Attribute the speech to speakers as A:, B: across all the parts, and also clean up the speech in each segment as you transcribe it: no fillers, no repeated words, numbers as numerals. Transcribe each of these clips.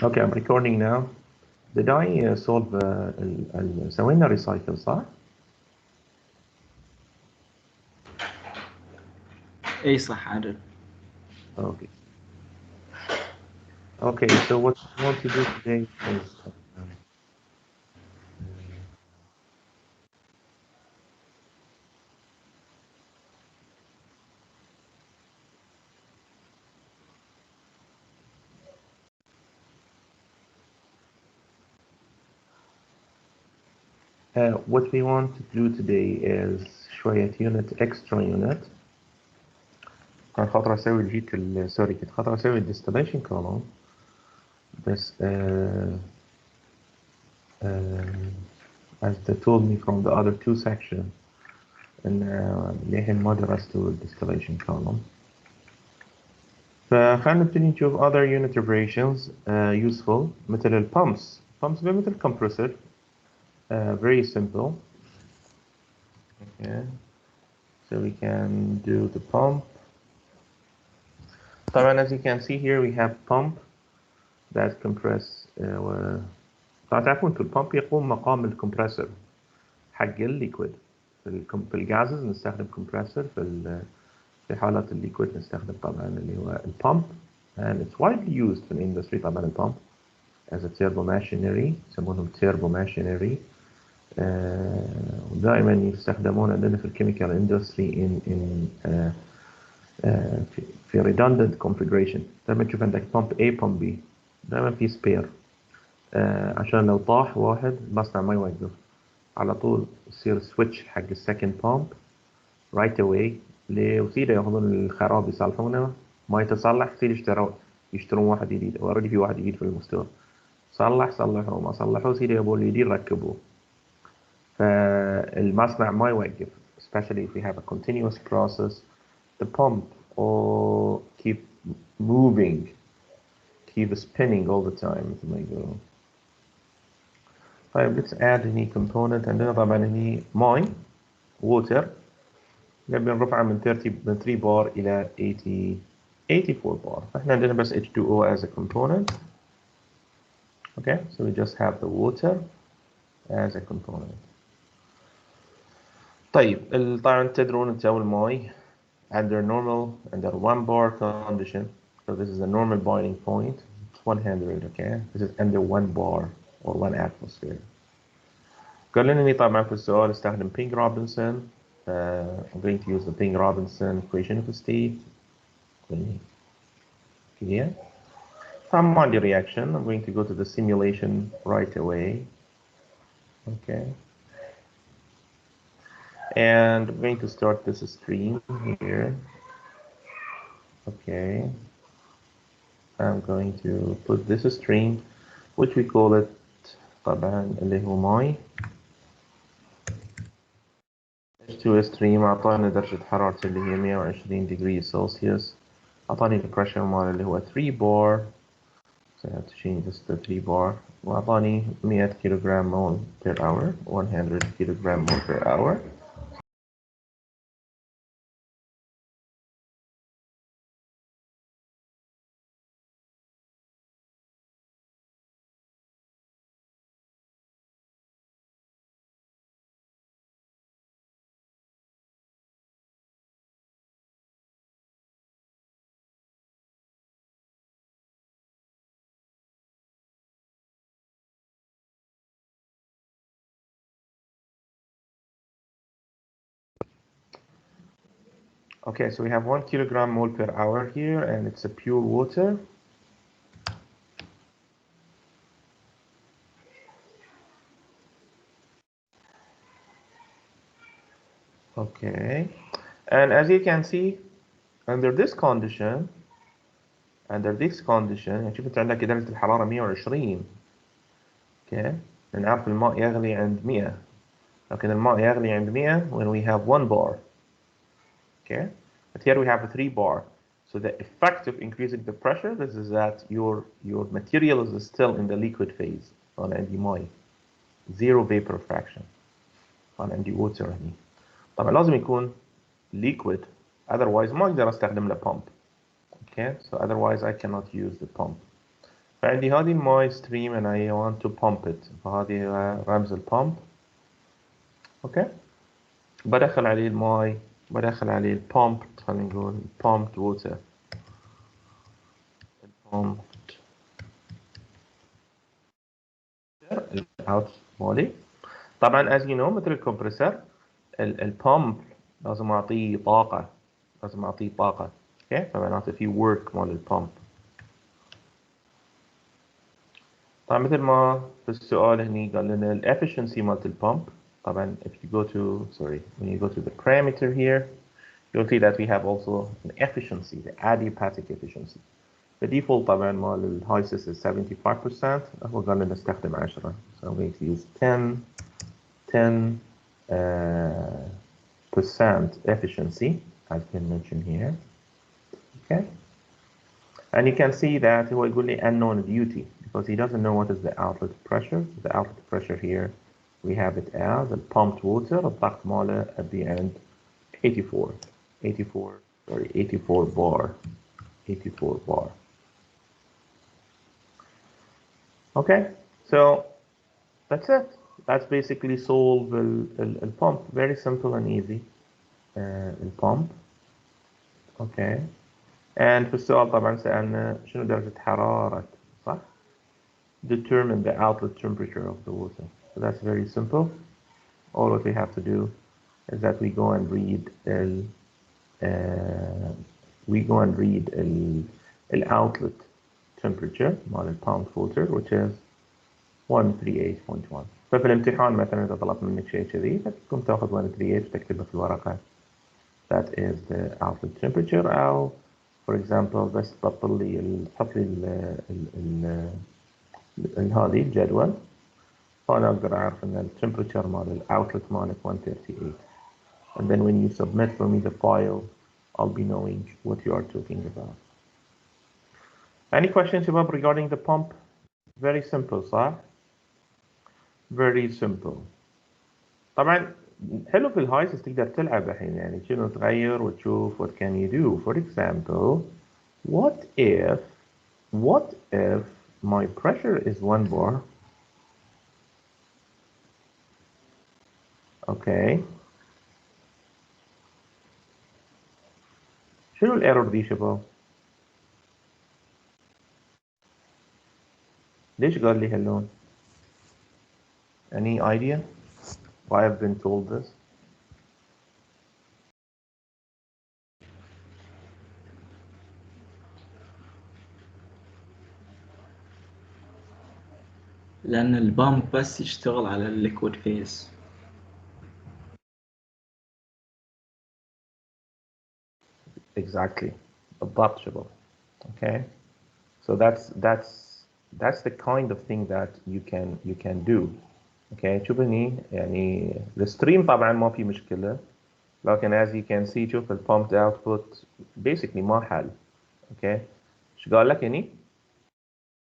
A: Okay, I'm recording now. Did I solve سوينا recycle صح؟
B: اي صح عادل.
A: Okay. Okay, so what we want to do today is what we want to do today is شوية unit extra unit. كان خاطر أسوي الجيت سوري كنت خاطر أسوي distillation column بس as they told me from the other two sections إن ليهم ما درستوا distillation column. فخلينا نبتدي نشوف other unit operations useful مثل البامبس. pumps مثل compressor very simple. Okay, so we can do the pump. طبعا as you can see here we have pump that compress تعرفون انتوا البامب يقوم مقام الكمبرسور حق الليكويد. في الجازز نستخدم كومبرسور في حالات الليكويد نستخدم طبعا اللي هو البامب and it's widely used في الindustry طبعا البامب as a turbo machinery يسمونهم turbo machinery ودائما يستخدمون عندنا في الكيميكال اندستري in في redundant configuration. دائما تشوف عندك pump A pump B دائما في spare عشان لو طاح واحد المصنع ما يوقف على طول يصير switch حق السكند pump right away وسيدة ياخذون الخراب يصلحونه ما يتصلح سيدة يشترون واحد جديد already في واحد جديد في المستوى صلحوا ما صلحوا سيدة يبون الجديد ركبوه فالمصنع ما يوقف especially if we have a continuous process the pump or keep moving keep spinning all the time مثل ما يقولون. طيب let's add هني component عندنا طبعا هني ماي water نبي نرفعه من 3 بار إلى 84 بار فإحنا عندنا بس H2O as a component. Okay, so we just have the water as a component. طيب طبعا تدرون انتوا الماء under 1 bar condition so this is a normal boiling point it's 100 okay this is under 1 bar or 1 atmosphere. قال لنا اني طبعا في السؤال استخدم Ping Robinson I'm going to use the Ping Robinson equation of state here. I'm on the reaction I'm going to go to the simulation right away. Okay. And I'm going to start this stream here. Okay. I'm going to put this stream, which we call it طبعا اللي هو ماي. H2 stream أعطاني درجة حرارة اللي هي 120 degrees Celsius. أعطاني البريشر مال اللي هو 3 bar. So I have to change this to 3 bar. وأعطاني 100 kilogram mole per hour, 100 kilogram mole per hour. Okay, so we have 1 kilogram mole per hour here, and it's a pure water. Okay, and as you can see, under this condition, يعني شوف انت عندك درجة الحرارة 120. Okay, نعرف الماء يغلي عند 100. لكن الماء يغلي عند 100 when we have 1 bar. Okay, but here we have a 3 bar. So the effect of increasing the pressure this is that your material is still in the liquid phase. أنا عندي ماء. Zero vapor fraction. أنا عندي water هني. طبعا لازم يكون liquid otherwise ما أقدر أستخدم له pump. Okay, so otherwise I cannot use the pump. فعندي هذه الماي ستريم and I want to pump it، فهذه رمز البامب. اوكي، بدخل عليه الماي، بدخل عليه البامب، خلينا نقول pumped water، pumped out مالي. طبعا as you know مثل الكمبرسور البامب لازم اعطيه طاقة، لازم اعطيه طاقة. اوكي، فمعناته في work مال البامب. طبعا مثل ما في السؤال هني قال لنا ال efficiency مالت البامب. طبعا if you go to when you go to the parameter here you'll see that we have also an efficiency, the adiabatic efficiency. The default طبعا مال ال HYSYS is 75%، هو قال لنا نستخدم 10. So I'm going to use 10 percent efficiency as been mentioned here. Okay, and you can see that هو يقول لي unknown duty because he doesn't know what is the outlet pressure. The outlet pressure here we have it as the pumped water الضغط ماله at the end 84 bar. Okay, so that's it. That's basically solve the pump. Very simple and easy. The pump. Okay. And في السؤال طبعا سألنا شنو درجة حرارة، صح؟ Determine the outlet temperature of the water. So that's very simple. All what we have to do is that we go and read the outlet temperature مال الباوند فولتر which is 138.1. ففي الامتحان مثلا إذا طلب منك شيء كذي فتقوم تاخذ 138 وتكتبه في الورقة. That is the outlet temperature. أو for example بس تحط لي هذه الجدول، فأنا أقدر أعرف إن التمبريتشر مال الاوتلت مالك 138. And then when you submit for me the file I'll be knowing what you are talking about. Any questions شباب regarding the pump? Very simple صح؟ Very simple. طبعا حلو في الهايسس تقدر تلعب الحين، يعني شنو تغير وتشوف what can you do. For example, what if my pressure is 1 bar. Okay. شنو الايرور دي شباب؟ ليش قال لي هاللون؟ Any idea why I've been told this?
B: لأن البامب بس يشتغل على الليكويد فيز.
A: Exactly. بالضبط شباب. Okay. So that's the kind of thing that you can do. Okay. شوف هني يعني الستريم طبعا ما في مشكلة، لكن as you can see شوف ال pumped output basically ما حل. Okay. ايش قال لك هني؟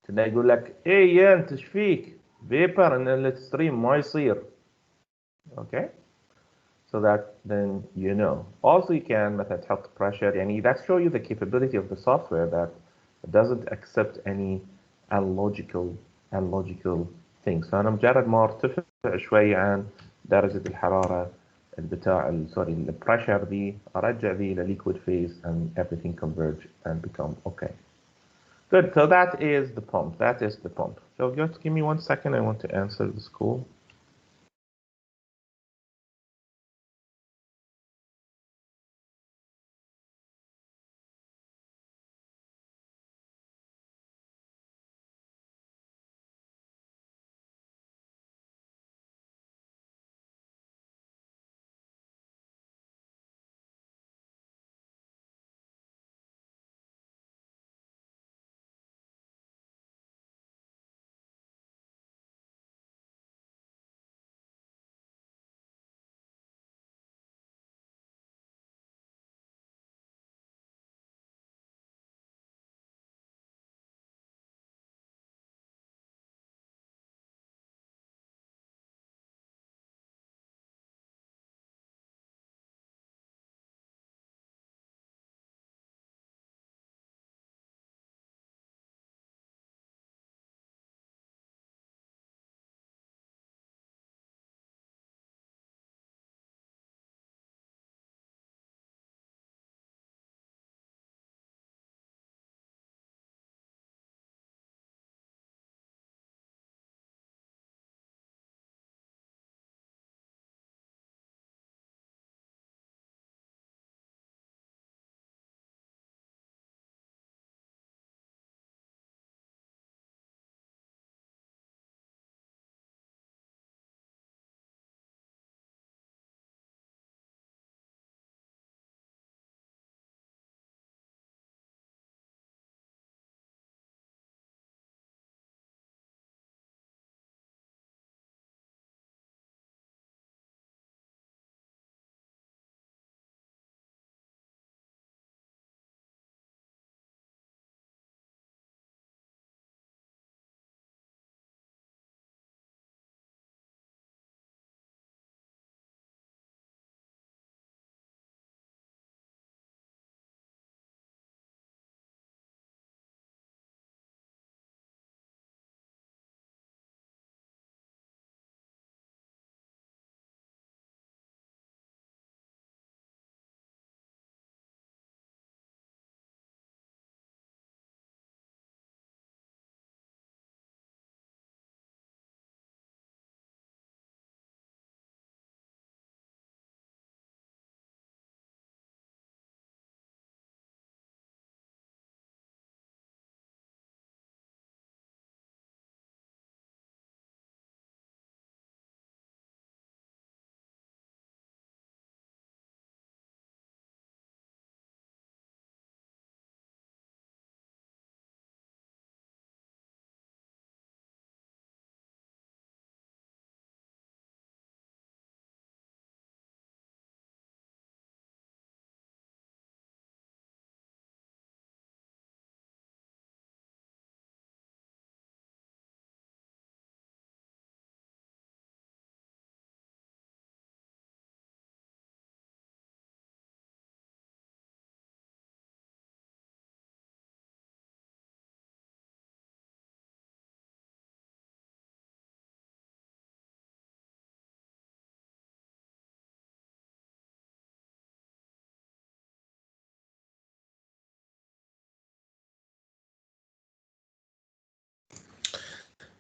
A: تلاقي يقول لك ايه يا انت ايش فيك؟ فيبر ان الستريم ما يصير. Okay. So that then you know. Also you can مثلا تحط pressure، يعني that show you the capability of the software that doesn't accept any illogical things. فأنا مجرد ما ارتفع شوي عن درجة الحرارة البتاع سوري البريشر دي أرجع دي إلى liquid phase and everything converge and become okay. Good. So that is the pump. That is the pump. So just give me 1 second. I want to answer this call.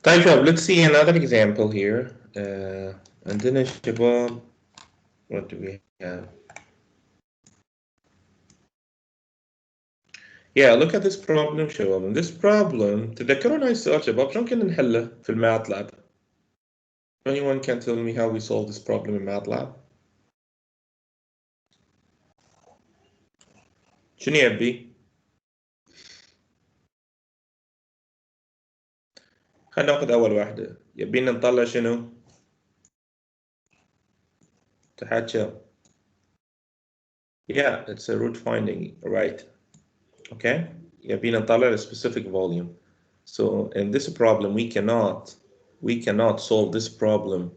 A: طيب شباب, let's see another example here. عندنا شباب, what do we have? Yeah, look at this problem شباب. In this problem تذكرون هاي السؤال شباب شلون كنا نحله في الماتلاب? Anyone can tell me how we solve this problem in MATLAB? شنو يبي؟ خلينا ناخذ أول واحدة. يبينا نطلع شنو؟ تحت. Yeah, it's a root finding, right? Okay. يبينا نطلع a specific volume. So in this problem, we cannot solve this problem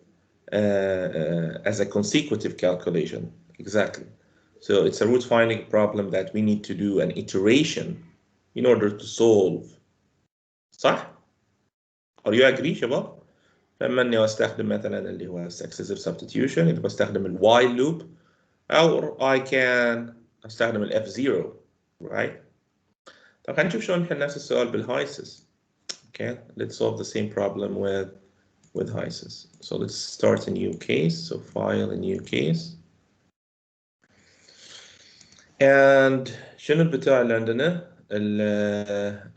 A: as a consecutive calculation. Exactly. So it's a root finding problem that we need to do an iteration in order to solve. صح؟ Are you agree شباب؟ فإما إني أستخدم مثلا اللي هو successive substitution, إذا بستخدم ال while loop, or I can أستخدم ال F0, right? طب خلينا نشوف شلون نحل نفس السؤال بالهايسس. Okay, let's solve the same problem with HYSYS. So let's start a new case. So file a new case. And شنو البتاع اللي عندنا؟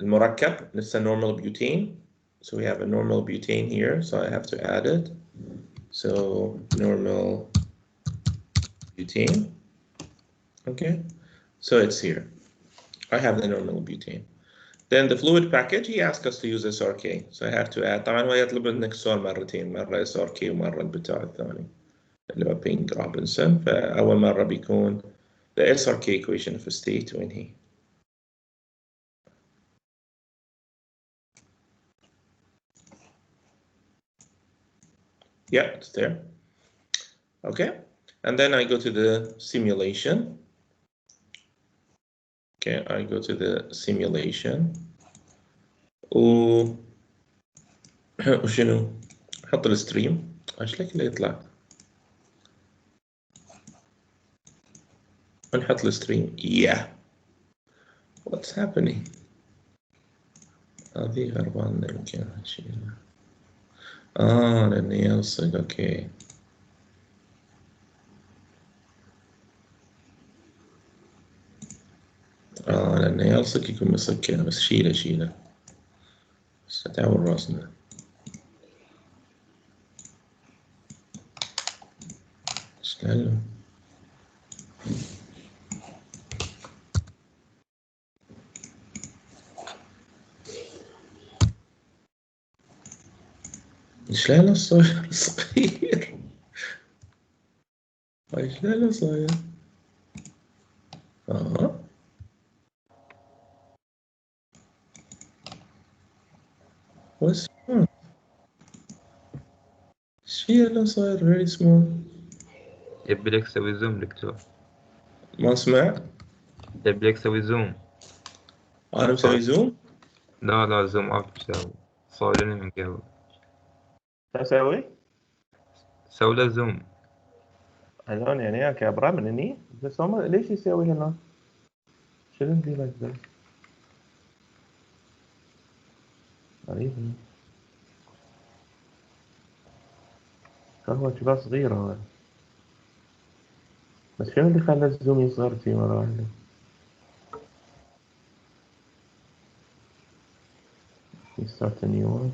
A: المركب نفسه normal butane. So we have a normal butane here. So I have to add it. So normal butane. Okay. So it's here. I have the normal butane. Then the fluid package, he asked us to use SRK. So I have to add. طبعا هو يطلب منك السؤال مرتين, مرة SRK ومرة البتاع الثاني اللي هو بينج روبنسون. فأول مرة بيكون the SRK equation of a state when he. Yeah, it's there. Okay, and then I go to the simulation. Okay, I go to the simulation. وشنو؟ حط الستريم. ايش لك اللي يطلع؟ ونحط الستريم. Yeah. What's happening? هذه هربان يمكن اشيلها. لاني يلصق. اوكي. لانه يلصق يكون مسكر, بس شيله بس تعور راسنا. شلون؟ شلون صاير صغير؟ هاي شلون صاير؟ What's wrong? شلون صاير very small؟
C: يبي لك تسوي زوم دكتور.
A: ما اسمع؟
C: يبي لك تسوي زوم.
A: أنا مسوي زوم؟
C: لا زوم اوت تسوي. صورني من قبل.
A: أسوي؟
C: سوي له زوم.
A: هذول يعني كبرى من هني؟ بس هم ليش يسوي هنا؟ shouldn't be like this. غريب. هو كذا صغير هو. بس شنو اللي خلى الزوم يصغر في مرة واحدة؟ start a new one.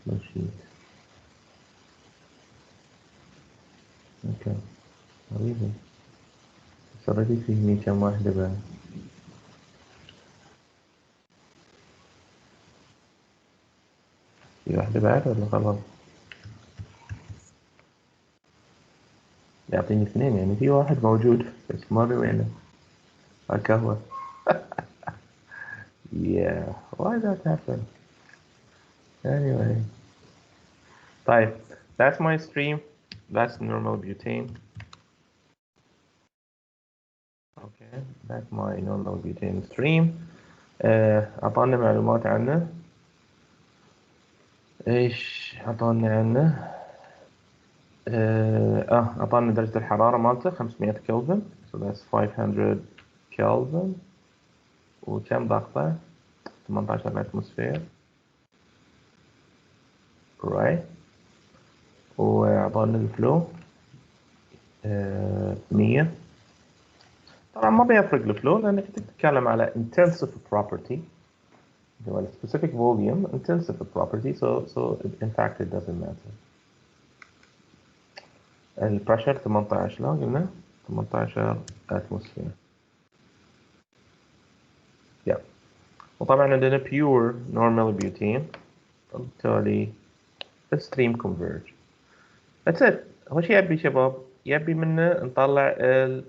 A: ماشي. اوكي. غريبة. بس already في هني كم واحدة بعد. في واحدة بعد ولا خلاص؟ يعطيني اثنين, يعني في واحد موجود بس ما ادري وينه. القهوة. Yeah, why that happen? Anyway. طيب, that's my stream. That's normal butane. Okay, that's my normal butane stream. أعطانا معلومات عنه. إيش أعطانا عنه؟ أعطانا درجة الحرارة مالته 500 كلفن so that's 500 كلفن وكم ضغطه 18 اتموسفير right وأعطانا الفلو 100 طبعا ما بيفرق الفلو لأنك تتكلم على intensive property اللي هو specific volume intensive property so in fact it doesn't matter. البريشر 18 لو قلنا 18 اتموسفير yeah. وطبعا عندنا pure normal butane وبالتالي الستريم converge that's it. هو شيء يبي شباب يبي منه نطلع ال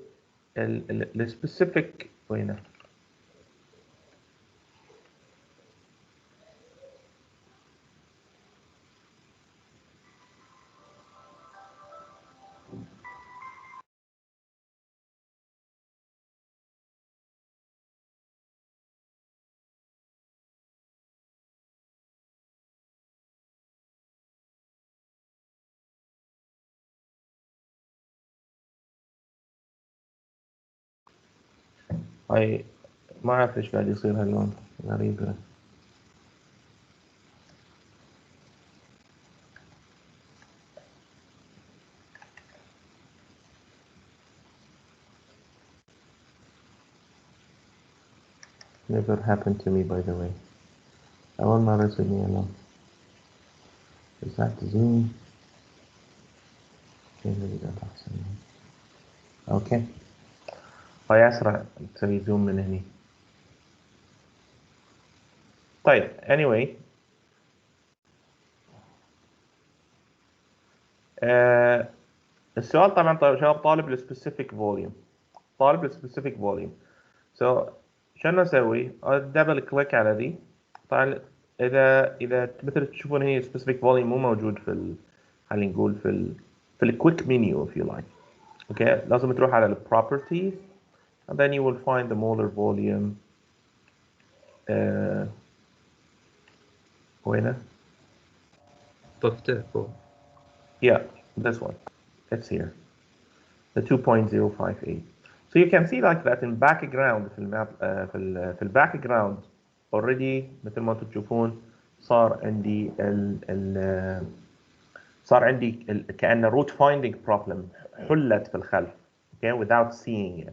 A: specific وينه هاي ما أعرف إيش قاعد يصير هاللون غريب. Never happened to me by the way. أول مرة يصير لي اللون. Is that zoom? أوكي. هاي أسرع تسوي زوم من هني. طيب anyway السؤال طبعا شباب طالب السبيسيفيك فوليوم طالب السبيسيفيك فوليوم so شنو نسوي؟ دبل كليك على ذي طبعا اذا مثل تشوفون هنا سبيسيفيك فوليوم مو موجود في خلينا نقول في الكويك منيو if you like اوكي لازم تروح على البروبرتيز and then you will find the molar volume وينه؟
C: طفته فوق.
A: Yeah, this one. It's here. The 2.058. So you can see like that in background في الماب في الباك already مثل ما انتم تشوفون صار عندي صار عندي كأنه root finding problem حلت في الخلف okay without seeing it.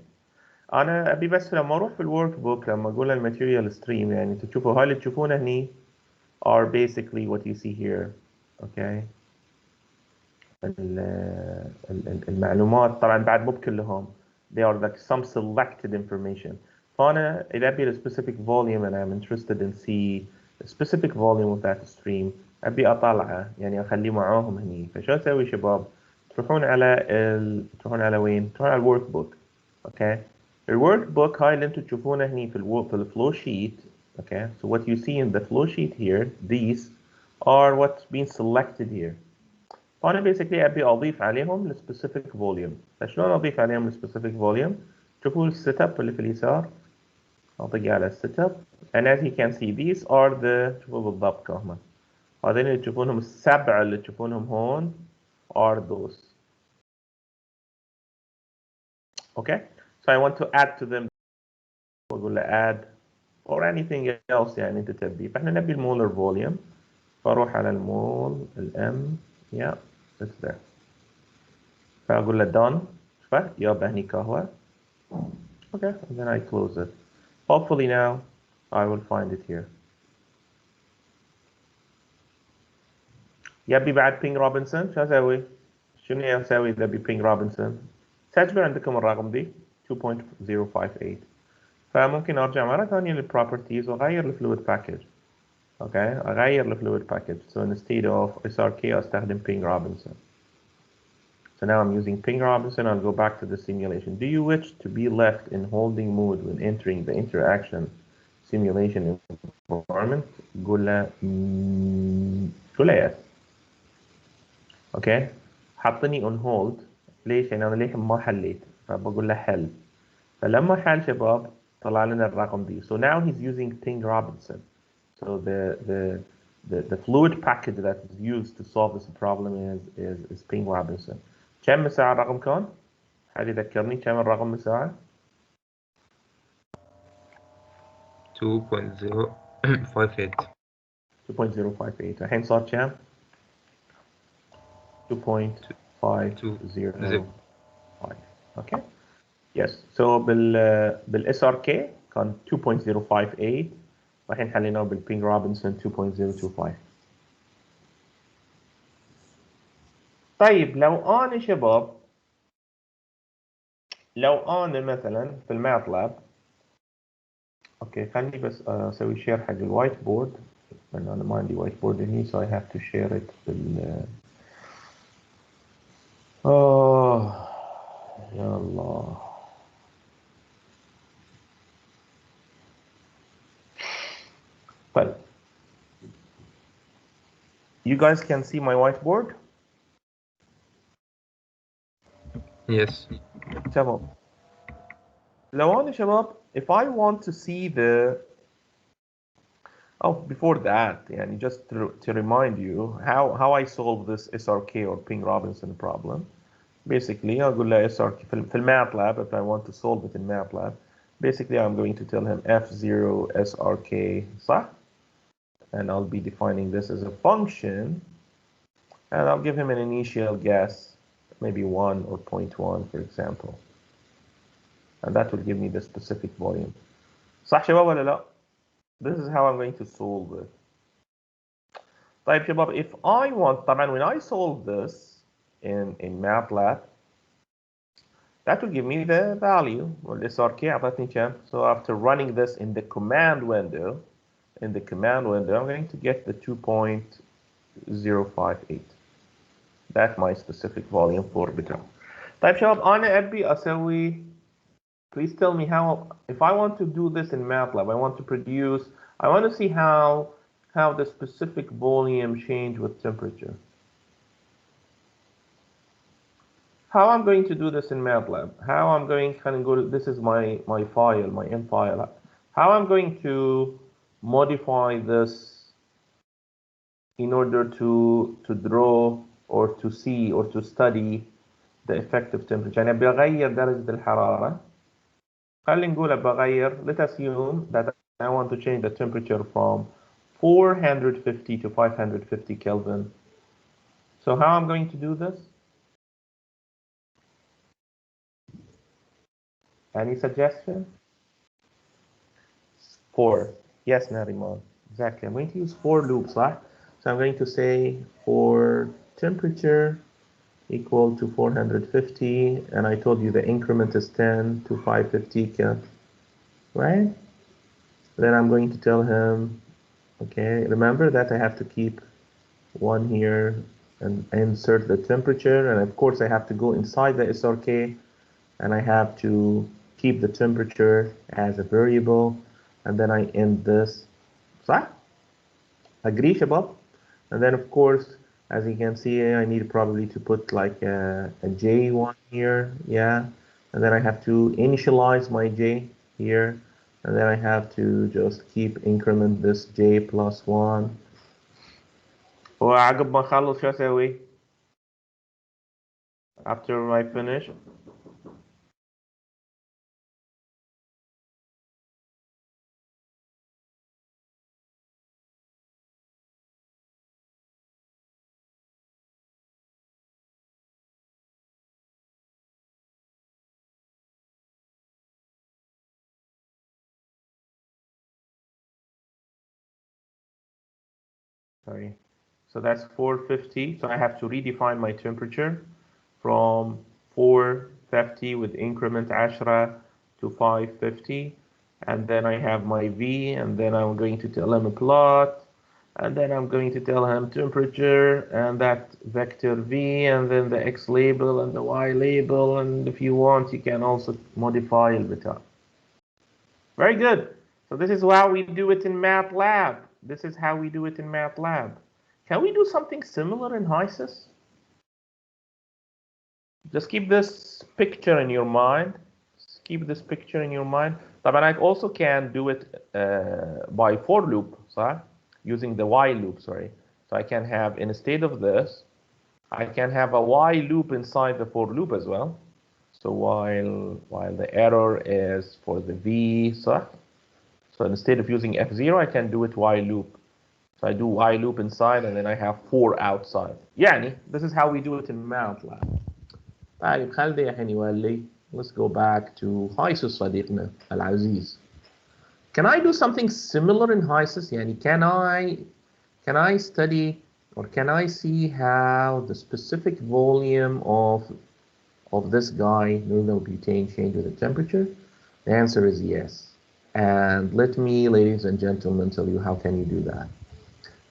A: انا ابي بس لما اروح في الورك بوك لما اقول الماتيريال ستريم يعني تشوفوا هاي اللي تشوفونه هني are basically what you see here okay المعلومات طبعا بعد مو بكلهم they are like some selected information فأنا إذا أبي a specific volume and I'm interested in see a specific volume of that stream أبي أطلعه يعني أخليه معاهم هني فشو أسوي شباب تروحون على وين تروحون على الورك بوك okay الورك بوك هاي اللي أنتم تشوفونه هني في الفلو شيت okay so what you see in the flow sheet here these are what's been selected here فأنا basically أبي أضيف عليهم السبيسيفيك فوليوم فشلون أضيف عليهم السبيسيفيك فوليوم شوفوا السيت اب اللي في اليسار أضيق على السيت اب and as you can see these are the شوفوا بالضبط كهم هذين اللي تشوفونهم السبعة اللي تشوفونهم هون are those okay so I want to add to them وأقول له add or anything else يعني أنت تبي فإحنا نبي المولر فوليوم فأروح على المول الام yeah it's there فأقول له done يابا هني كهوة okay and then I close it hopefully now I will find it here يبي بعد بينج روبنسون شو أسوي؟ شنو أسوي إذا بي بينج روبنسون؟ سجلوا عندكم الرقم دي 2.058 فممكن أرجع مرة ثانية للبروبرتيز وأغير الفلويد باكج اوكي أغير الفلويد باكج so instead of SRK أستخدم بينج روبنسون So now I'm using Ping Robinson. I'll go back to the simulation. Do you wish to be left in holding mode when entering the interaction simulation environment? قول له yes. Okay. حطني on hold. ليش؟ يعني أنا ليه ما حليت؟ فبقول له حل. فلما حل شباب طلع لنا الرقم دي. So now he's using Ping Robinson. So the fluid package that is used to solve this problem is Ping Robinson. كم مساعة الرقم كان؟ حد يذكرني كم الرقم مساعة؟
C: 2.058.
A: 2.058. الحين صار كم؟ 2.505. Okay. Yes. So بال SRK كان 2.058. الحين حليناه بالبينج روبنسون 2.025. طيب لو أنا شباب، لو أنا مثلا في الماتلاب، اوكي خليني بس اسوي شير حق الوايت بورد، لان انا ما عندي وايت بورد هني so I have to share it بال يا الله. طيب you guys can see my whiteboard.
C: Yes.
A: تمام. لو أنا شباب if I want to see the before that يعني just to remind you how I solve this SRK or Ping Robinson problem. Basically أقول له SRK في الماتلاب if I want to solve it in MATLAB. Basically I'm going to tell him F0 SRK صح? And I'll be defining this as a function, and I'll give him an initial guess, maybe 1 or 0.1 for example, and that will give me the specific volume. صح شباب ولا لا؟ This is how I'm going to solve it. طيب شباب, if I want, طبعا when I solve this in MATLAB, that will give me the value. Well, SRK أعطتني كم? So after running this in the command window, I'm going to get the 2.058. That's my specific volume for beta. طيب شباب, أنا أبي أسوي, please tell me how, if I want to do this in MATLAB, I want to produce, I want to see how the specific volume change with temperature. How I'm going to do this in MATLAB? How I'm going to kind of go to, this is my file, my M file. How I'm going to modify this in order to draw or to see or to study the effective temperature. يعني بغير درجة الحرارة. خلينا نقول بغير, let us assume that I want to change the temperature from 450 to 550 Kelvin. So how I'm going to do this? Any suggestion? 4. Yes, Nariman. Exactly. I'm going to use 4 loops, right? So I'm going to say for temperature equal to 450, and I told you the increment is 10 to 550 Kelvin, right? Then I'm going to tell him, okay, remember that I have to keep 1 here and insert the temperature, and of course I have to go inside the SRK, and I have to keep the temperature as a variable, and then I end this. صح? Agree شباب? And then of course, as you can see, I need probably to put like a J1 here, yeah. And then I have to initialize my J here, and then I have to just keep increment this J plus 1. وعقب ما أخلص شو أسوي؟ After I finish, sorry. So that's 450. So I have to redefine my temperature from 450 with increment 10 to 550. And then I have my V, and then I'm going to tell him a plot. And then I'm going to tell him temperature and that vector V, and then the X label and the Y label. And if you want, you can also modify it bit. Very good. So this is how we do it in MATLAB. This is how we do it in MATLAB. Can we do something similar in HYSYS? Just keep this picture in your mind. Just keep this picture in your mind. طبعا I also can do it by for loop, صح? using the while loop, sorry. So I can have, instead of this, I can have a while loop inside the for loop as well. So while the error is for the V, so instead of using F0, I can do it while loop. So I do while loop inside, and then I have for outside. يعني this is how we do it in MATLAB. طيب خلي الحين يولي. Let's go back to HYSYS صديقنا العزيز. Can I do something similar in HYSYS? يعني can I study or can I see how the specific volume of this guy, normal butane, change with the temperature? The answer is yes. And let me, ladies and gentlemen, tell you how can you do that.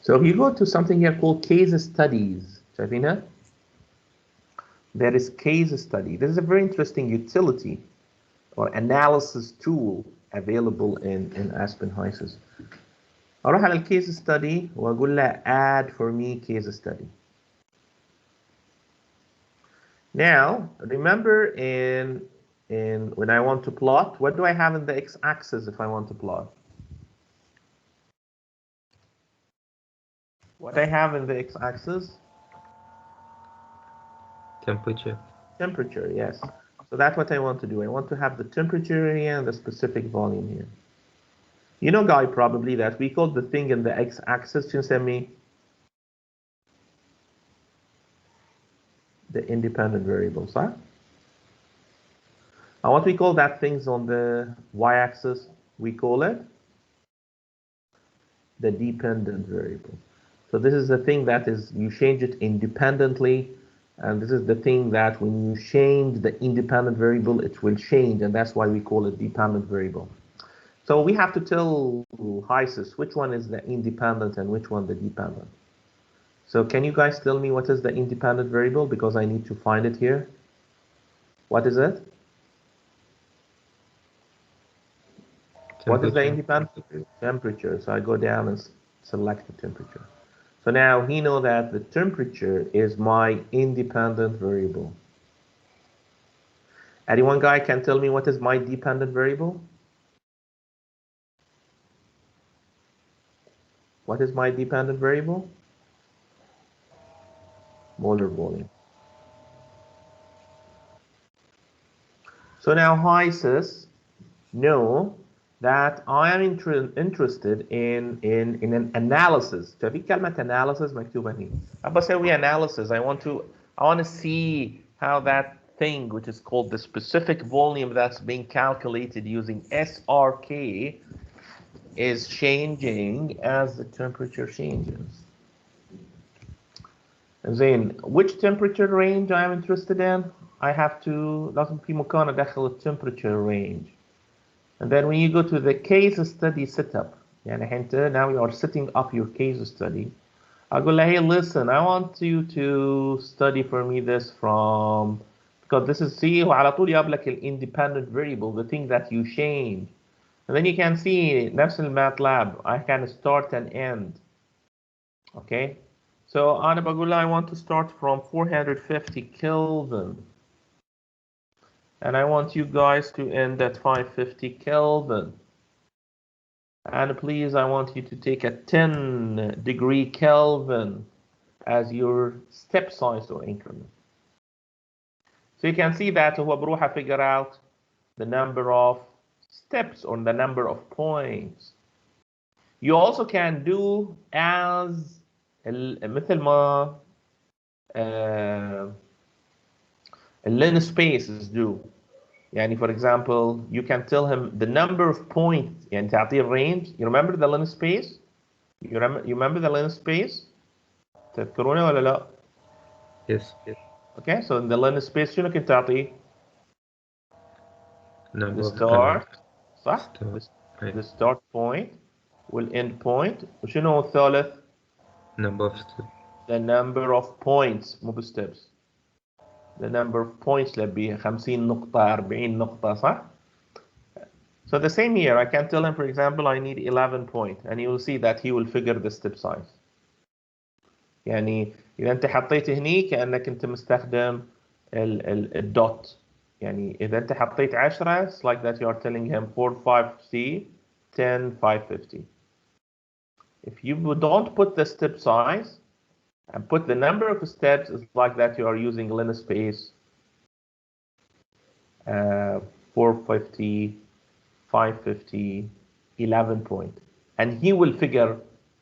A: So if you go to something here called case studies, شايفينها? There is case study. This is a very interesting utility or analysis tool available in Aspen HYSYS. أروح على الكيس study وأقول له add for me case study. Now, remember in when I want to plot, what do I have in the x-axis if I want to plot? What I have in the x-axis?
C: Temperature.
A: Temperature, yes. So that's what I want to do. I want to have the temperature here and the specific volume here. You know, guy, probably that we call the thing in the x-axis, you send me the independent variables, huh? And what we call that things on the y-axis, we call it the dependent variable. So this is the thing that is, you change it independently, and this is the thing that when you change the independent variable, it will change, and that's why we call it dependent variable. So we have to tell HYSYS which one is the independent and which one the dependent. So can you guys tell me what is the independent variable? Because I need to find it here. What is it? What is the independent? Temperature. So I go down and select the temperature. So now he knows that the temperature is my independent variable. Anyone guy can tell me what is my dependent variable? What is my dependent variable? Molar volume. So now HYSYS know that I am interested in an analysis. ففي كلمة analysis مكتوبة هنا. أبى أسوي analysis. I want to see how that thing which is called the specific volume that's being calculated using SRK is changing as the temperature changes. زين, which temperature range I am interested in? I have to, لازم في مكان أدخل temperature range. And then when you go to the case study setup, يعني أنت now you are setting up your case study. أقول له, hey, listen, I want you to study for me this from, because this is, see, وعلى طول جاب لك independent variable, the thing that you change. And then you can see نفس MATLAB, I can start and end. Okay, so أنا بقول له I want to start from 450 Kelvin. And I want you guys to end at 550 Kelvin. And please, I want you to take a 10 degree Kelvin as your step size or increment. So you can see that هو بروح figure out the number of steps or the number of points. You also can do as مثل ما ln spaces do. يعني for example, you can tell him the number of points, يعني تعطيه range. You remember the ln space? You remember the ln space? تذكرونه ولا لا؟
C: Yes.
A: Okay, so in the ln space شنو كنت تعطيه؟
C: Number
A: the
C: of
A: start صح؟
C: start.
A: the start point والend point وشنو الثالث؟
C: Number of steps.
A: the number of points مو بالsteps. The number of points اللي بيها 50 نقطة 40 نقطة صح؟ So the same here, I can tell him, for example, I need 11 points, and you will see that he will figure the step size. يعني إذا أنت حطيت هني كأنك أنت مستخدم الدوت. يعني إذا أنت حطيت 10, it's like that you are telling him 450, 10, 550. if you don't put the step size and put the number of steps, it's like that you are using linspace 450, 550, 11 point, and he will figure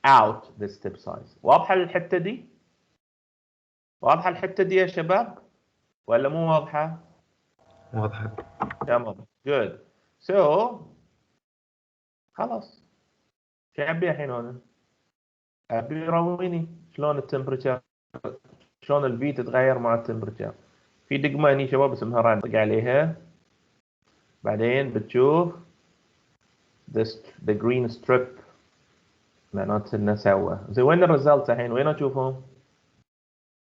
A: out the step size. واضحة الحتة دي؟ واضحة الحتة دي يا شباب؟ ولا مو واضحة؟
C: واضحة.
A: تمام. Good. So خلاص. شو أبي الحين هنا؟ أبي يراويني شلون التمبريتشر، شلون البي تتغير مع التمبريتشر. في دقمة هني شباب اسمها ران، طق عليها بعدين بتشوف the green strip معناته انه سوى. زين وين الريزلت الحين؟ وين اشوفهم؟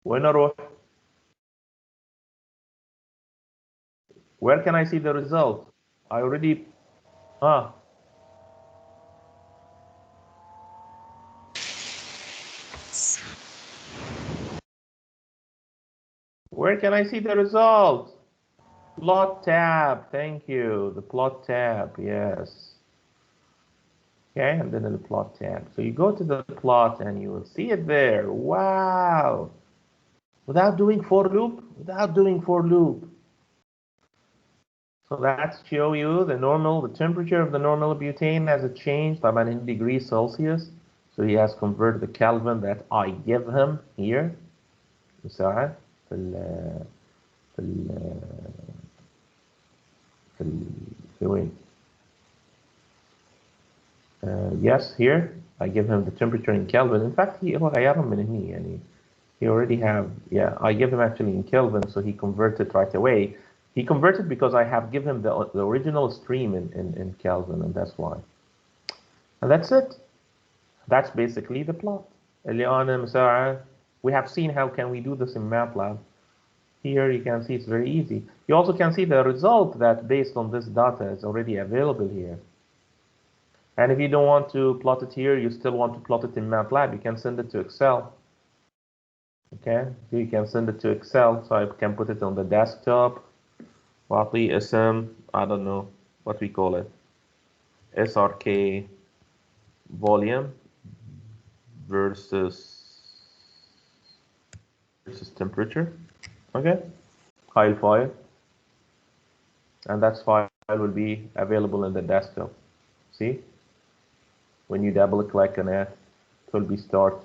A: وين اروح؟ Where can I see the result? I already Where can I see the result? Plot tab. Thank you. The plot tab. Yes. Okay, and then the plot tab. So you go to the plot and you will see it there. Wow. Without doing for loop? Without doing for loop. So that's show you the temperature of the normal butane has a change طبعا in degrees Celsius. So he has converted the Kelvin that I give him here. مساعد في ال في ال في ال في وين؟ Yes, here I give him the temperature in Kelvin. In fact, هو غيرهم من هني يعني. He already have, yeah, I give him actually in Kelvin, so he converted right away. He converted because I have given him the original stream in Kelvin, and that's why. And that's it. That's basically the plot. اللي أنا مساعد. We have seen how can we do this in MATLAB. Here you can see it's very easy. You also can see the result that based on this data is already available here. And if you don't want to plot it here, you still want to plot it in MATLAB, you can send it to Excel. Okay, so you can send it to Excel, so I can put it on the desktop. وأعطيه اسم, I don't know what we call it. SRK volume versus temperature. Okay, file, and that file will be available in the desktop. See, when you double click on it, it will be start,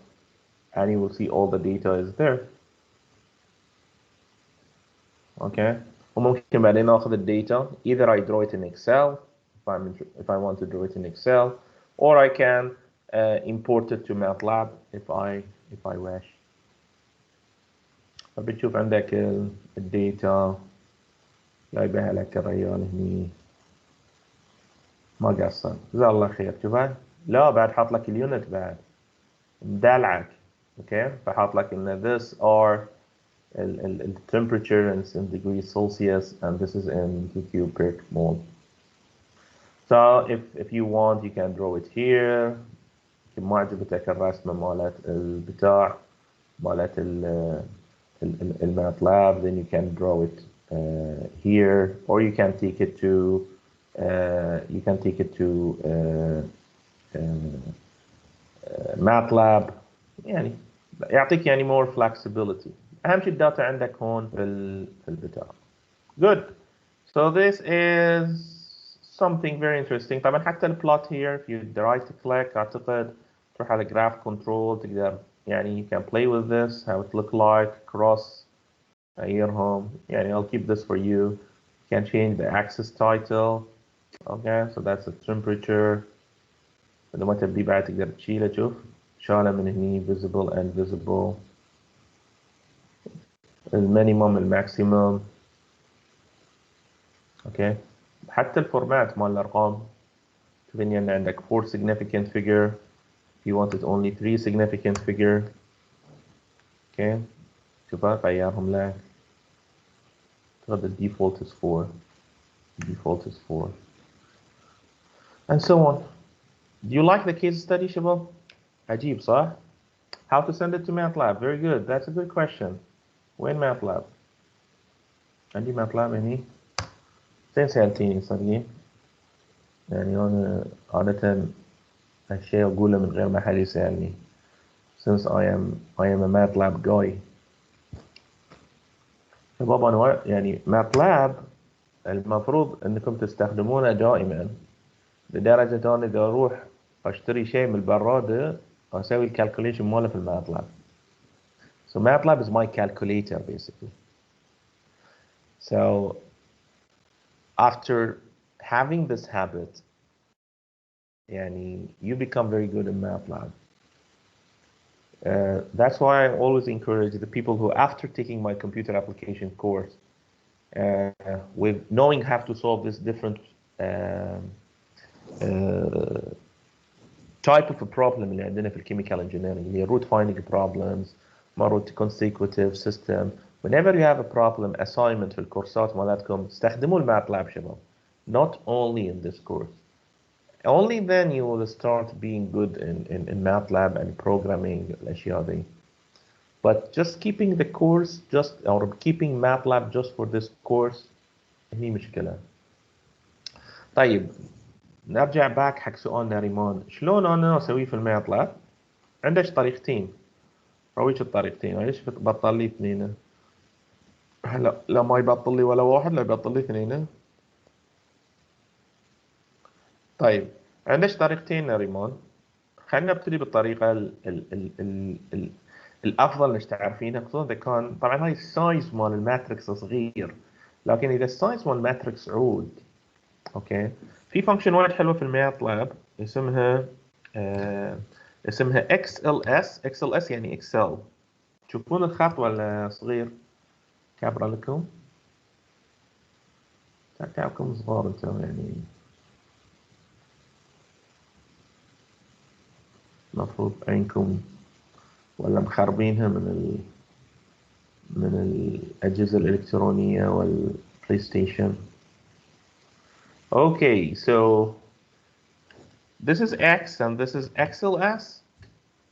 A: and you will see all the data is there. Okay, وممكن بعدين ناخذ الداتا. Either I draw it in Excel if I want to draw it in Excel, or I can import it to MATLAB if I wish. فبتشوف عندك الداتا جايبها لك الرجال هني ما قصر. جزاه الله خير. شوفها؟ لا بعد حاط لك اليونت بعد مدلعك. اوكي فحاط لك ان this are the temperature is in degrees Celsius and this is in QQ per mole. So if you want you can draw it here. ما عجبتك الرسمة مالت البتاع مالت الماتلاب, then you can draw it here, or you can take it to MATLAB. يعني يعطيك يعني more flexibility. أهم شيء الداتا عندك هون في البتاع. Good. So this is something very interesting. طبعا حتى البلot here if you right click أعتقد تروح على graph control تقدر يعني you can play with this how it look like cross غيرهم يعني I'll keep this for you. You can change the axis title. Okay, so that's the temperature. إذا ما تبي بعد تقدر تشيله. شوف شالها من هني visible and visible. المينيموم الماكسيموم. اوكي حتى الفورمات مال الارقام شوف هنا ان عندك 4 significant figure, if you wanted only 3 significant figure. اوكي شوفها غيرهم لك. the default is 4, default is 4 and so on. Do you like the case study شباب؟ عجيب صح؟ How to send it to MATLAB? Very good. That's a good question. وين MATLAB؟ عندي MATLAB هني. زين سألتيني صدقين. يعني أنا عادة هالشيء أقوله من غير ما حد يسألني since I am a MATLAB guy. شباب أنا يعني MATLAB المفروض إنكم تستخدمونه دائما، لدرجة أنا إذا أروح أشتري شيء من البرادة أسوي الكالكوليشن ماله في MATLAB. So MATLAB is my calculator basically. So after having this habit, يعني you become very good in MATLAB. That's why I always encourage the people who, after taking my computer application course, with knowing how to solve this different type of a problem اللي عندنا في chemical engineering اللي root finding problems مرات consecutive system. Whenever you have a problem assignment في الكورسات مالتكم استخدموا الماتلاب شباب. Not only in this course. Only then you will start being good in MATLAB and programming الأشياء دي. But just keeping the course or keeping MATLAB just for this course هي مشكلة. طيب نرجع باك حق سؤالنا ريمان، شلون أنا أسويه في الماتلاب؟ عندك طريقتين. ويش الطريقتين؟ ليش بطل لي اثنين؟ لا ما يبطل لي ولا واحد، لا يبطل لي اثنين. طيب عندك طريقتين يا ريمان. خلينا نبتدي بالطريقة الأفضل اللي تعرفينها، خصوصا إذا كان طبعا هاي السايز مال الماتريكس صغير، لكن إذا السايز مال الماتريكس عود، أوكي، في فانكشن وايد حلوة في الماتلاب اسمها XLS يعني إكسل. تشوفون الخط ولا صغير؟ كابرة لكم؟ تعبكم صغار انتم يعني. المفروض عينكم ولا مخربينها من الأجهزة الإلكترونية والبلاي ستيشن. Okay, so this is X and this is XLS.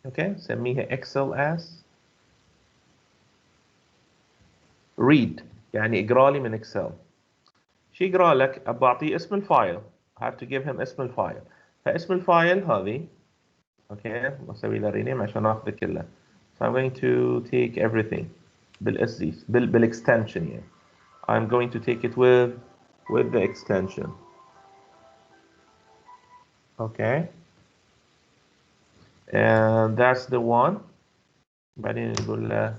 A: Okay, سميها XLS. read يعني اقرا لي من اكسل. شو يقرا لك؟ بعطيه اسم الفايل. I have to give him اسم الفايل. فاسم الفايل هذه اوكي بسوي له رينيم عشان اخذه كله. So I'm going to take everything بالاكستنشن يعني. I'm going to take it with the extension. Okay. And that's the one. بعدين نقول له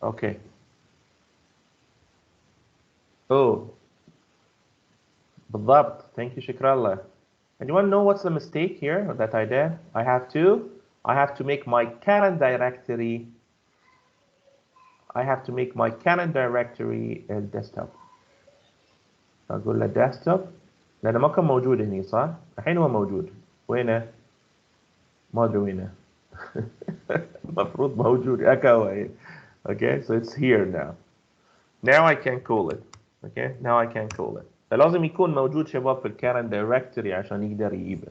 A: okay. بالضبط. Thank you. شكرا الله. And you want to know what's the mistake here that I did? I have to make my current directory. I have to make my current directory desktop. أقول له desktop لأنه ما كان موجود هني صح؟ الحين هو موجود. وينه؟ ما أدري وينه. المفروض موجود. Okay, so it's here now. Now I can call it. Okay, now I can call it. فلازم يكون موجود شباب في الكارنت دايركتوري عشان يقدر يجيبه.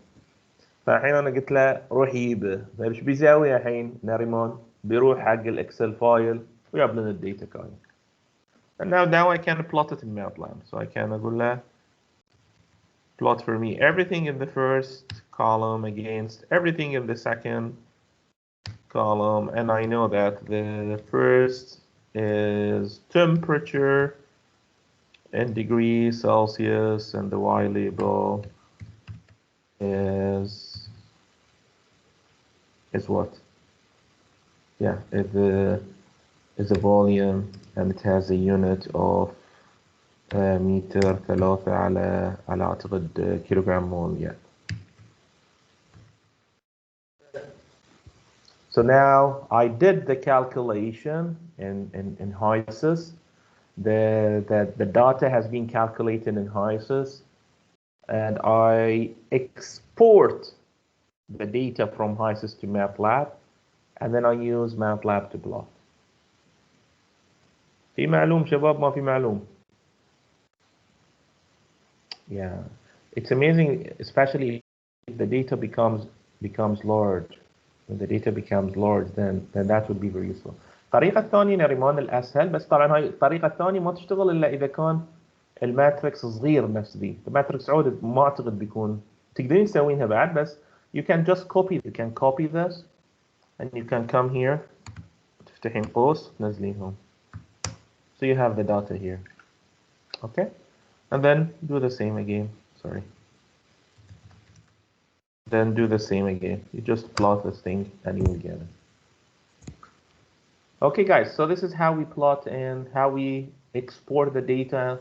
A: فالحين انا قلت له روح يجيبه، طيب ايش بيسوي الحين ناريمان؟ بيروح حق الاكسل فايل ويجيب لنا الداتا كاين. And now I can plot it in MATLAB. So I can اقول له plot for me everything in the first column against everything in the second column, and I know that the first is temperature in degrees Celsius, and the y label is what? Yeah, is a volume, and it has a unit of متر 3 على أعتقد كيلوغرام مول. Yeah. So now I did the calculation in HYSYS. The data has been calculated in HYSYS, and I export the data from HYSYS to MATLAB, and then I use MATLAB to plot. في معلوم شباب ما في معلوم. Yeah, it's amazing, especially if the data becomes large. When the data becomes large, then that would be very useful. الطريقة الثانية نريمان الأسهل، بس طبعا هاي الطريقة الثانية ما تشتغل إلا إذا كان الماتريكس صغير نفس دي. الماتريكس عود ما اعتقد بيكون تقدرين تسوينها بعد، بس you can just copy this and you can come here تفتحين قوس تنزلين هون. So you have the data here. Okay, and then do the same again. Sorry. Then do the same again. You just plot this thing and you will get it. Okay guys, so this is how we plot and how we export the data.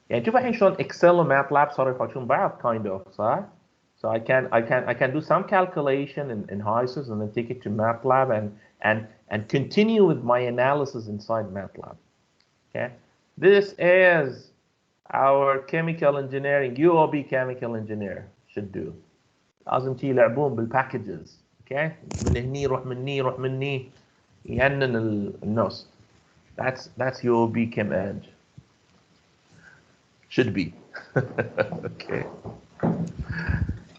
A: يعني شوف الحين شلون Excel و MATLAB صاروا يحوشون بعض kind of صح؟ So I can do some calculation in HYSYS and then take it to MATLAB and continue with my analysis inside MATLAB. Okay, this is our chemical engineering UOB chemical engineer should do. لازم تي يلعبون بالpackages. Okay, من هني يروح مني يروح مني يهنن النص. That's UOB Chem Edge. Should be. Okay.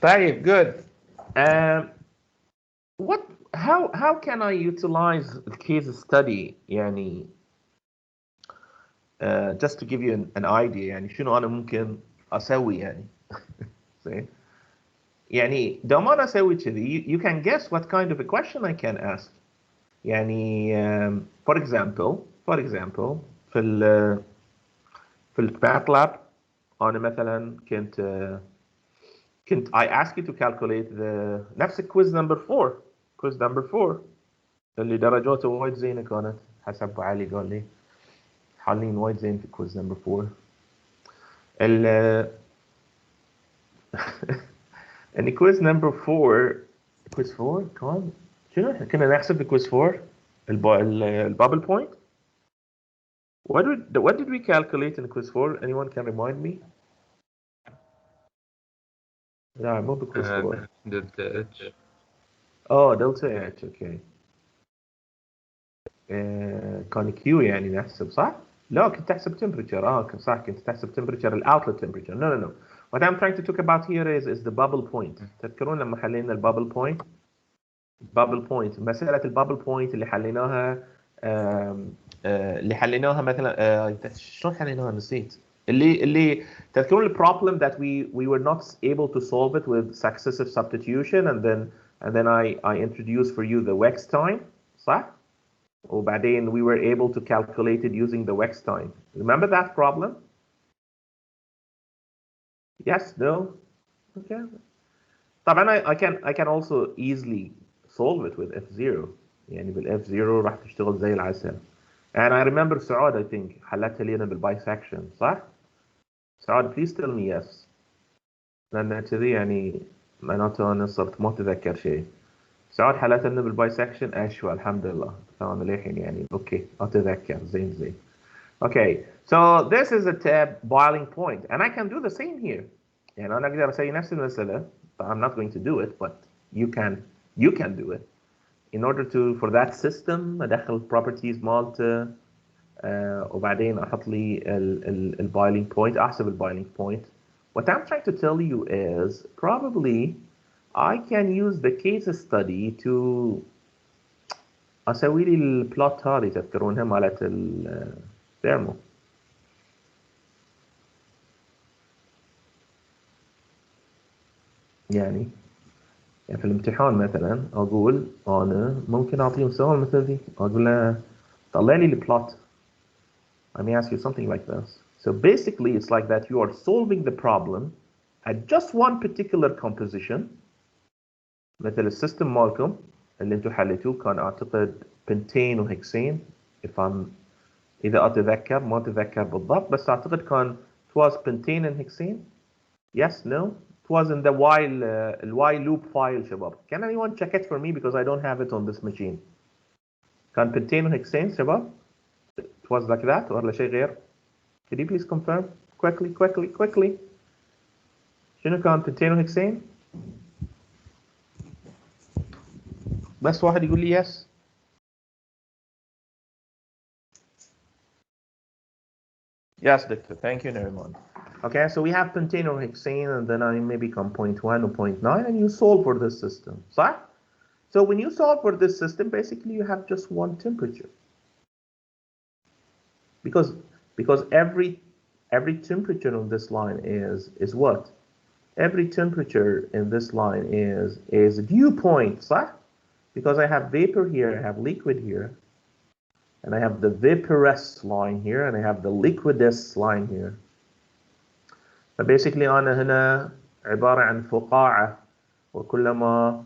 A: طيب, good. How can I utilize the case study يعني just to give you an idea يعني شنو أنا ممكن أسوي يعني. See? يعني دوما أنا أسوي كذي, you can guess what kind of a question I can ask. يعني for example في MATLAB أنا مثلا كنت I ask you to calculate the نفس quiz number 4 اللي درجاته وايد زينة كانت حسب علي قال لي حالين وايد زين في quiz number 4 يعني quiz number 4 كان شنو كنا نحسب في quiz 4 البابل point. What did we calculate in quiz 4? Anyone can remind me? لا مو بquiz 4.
C: دلتا اتش.
A: دلتا اتش. اوكي. كان كيو يعني نحسب صح؟ لا كنت تحسب temperature. صح كنت تحسب temperature الاوتلت temperature. No. What I'm trying to talk about here is the bubble point. تذكرون لما حلينا البابل point؟ مسألة البابل point اللي حليناها مثلا شلون حليناها نسيت. اللي تذكرون ال problem that we were not able to solve it with successive substitution and then I introduced for you the Wex time صح؟ وبعدين we were able to calculate it using the Wex time. Remember that problem? Yes, no? Okay. طبعا I can also easily solve it with F0. يعني بال F0 راح تشتغل زي العسل. And I remember سعود I think حلتها لي أنا بالبايسكشن صح؟ سعود please tell me yes. لأن كذي يعني معناته أنا صرت ما أتذكر شيء. سعود حلتها لنا بالبايسكشن أشوى الحمد لله. فأنا للحين يعني أوكي أتذكر زين. Okay, so this is a tab boiling point and I can do the same here. يعني أنا أقدر أسوي نفس المسألة. I'm not going to do it, but you can do it. In order for that system أدخل properties مالته وبعدين أحط لي ال boiling point أحسب ال boiling point. What I'm trying to tell you is probably I can use the case study to أسوي لي البلوت هذه تذكرونها مالت الثيرمو. يعني في الامتحان مثلا اقول انا ممكن اعطيهم سؤال مثل ذي اقول له طلع لي البلوت. Let me ask you something like this. So basically it's like that you are solving the problem at just one particular composition. مثل السيستم مالكم اللي انتم حليتوه كان اعتقد بنتين وهكسين اذا اتذكر ما اتذكر بالضبط بس اعتقد كان it was pentane and hexane. Yes, no? It was in the while loop file شباب. Can anyone check it for me because I don't have it on this machine. كان pentane وhexane شباب? It was like that ولا شيء غير؟ Could you please confirm? Quickly. شنو كان pentane وhexane؟ بس واحد يقول لي yes. Yes, Doctor. Thank you, Nariman. Okay, so we have pentane or hexane, and then I may become 0.1 or 0.9, and you solve for this system. صح? So when you solve for this system, basically you have just one temperature. Because every temperature on this line is what? Every temperature in this line is a dew point, صح? Because I have vapor here, I have liquid here, and I have the vaporous line here, and I have the liquidous line here. So basically أنا هنا عبارة عن فقاعة، وكلما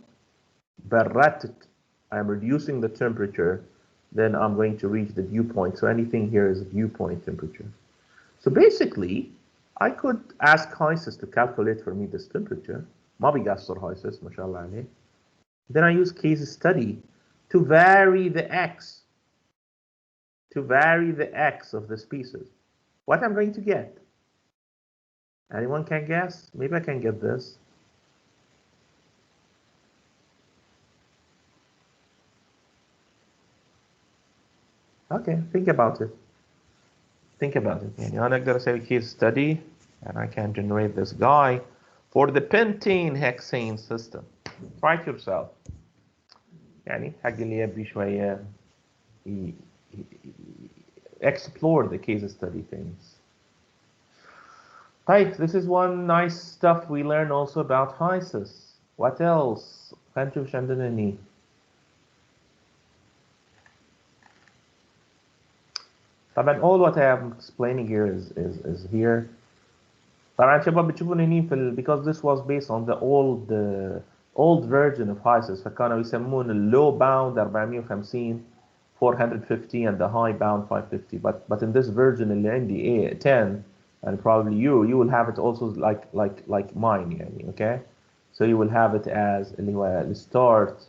A: بردت, I'm reducing the temperature, then I'm going to reach the dew point. So anything here is a dew point temperature. So basically, I could ask HYSYS to calculate for me this temperature. ما بيقصر HYSYS ما شاء الله عليه. Then I use case study to vary the x. To vary the x of the species. What I'm going to get? Anyone can guess? Maybe I can get this. Okay, think about it. Think about it. يعني أنا أقدر أسوي case study and I can generate this guy for the pentane hexane system. Try it yourself. يعني حق اللي يبي شوية explore the case study things. Right, this is one nice stuff we learn also about HYSYS. What else? خلينا نشوف ايش عندنا هني. طبعا all what I am explaining here is here. طبعا شباب بتشوفون هني because this was based on the old version of HYSYS, فكانوا يسمون low bound 450 450 and the high bound 550, but in this version اللي عندي 10 and probably you will have it also like mine يعني, okay? So you will have it as اللي هو the start,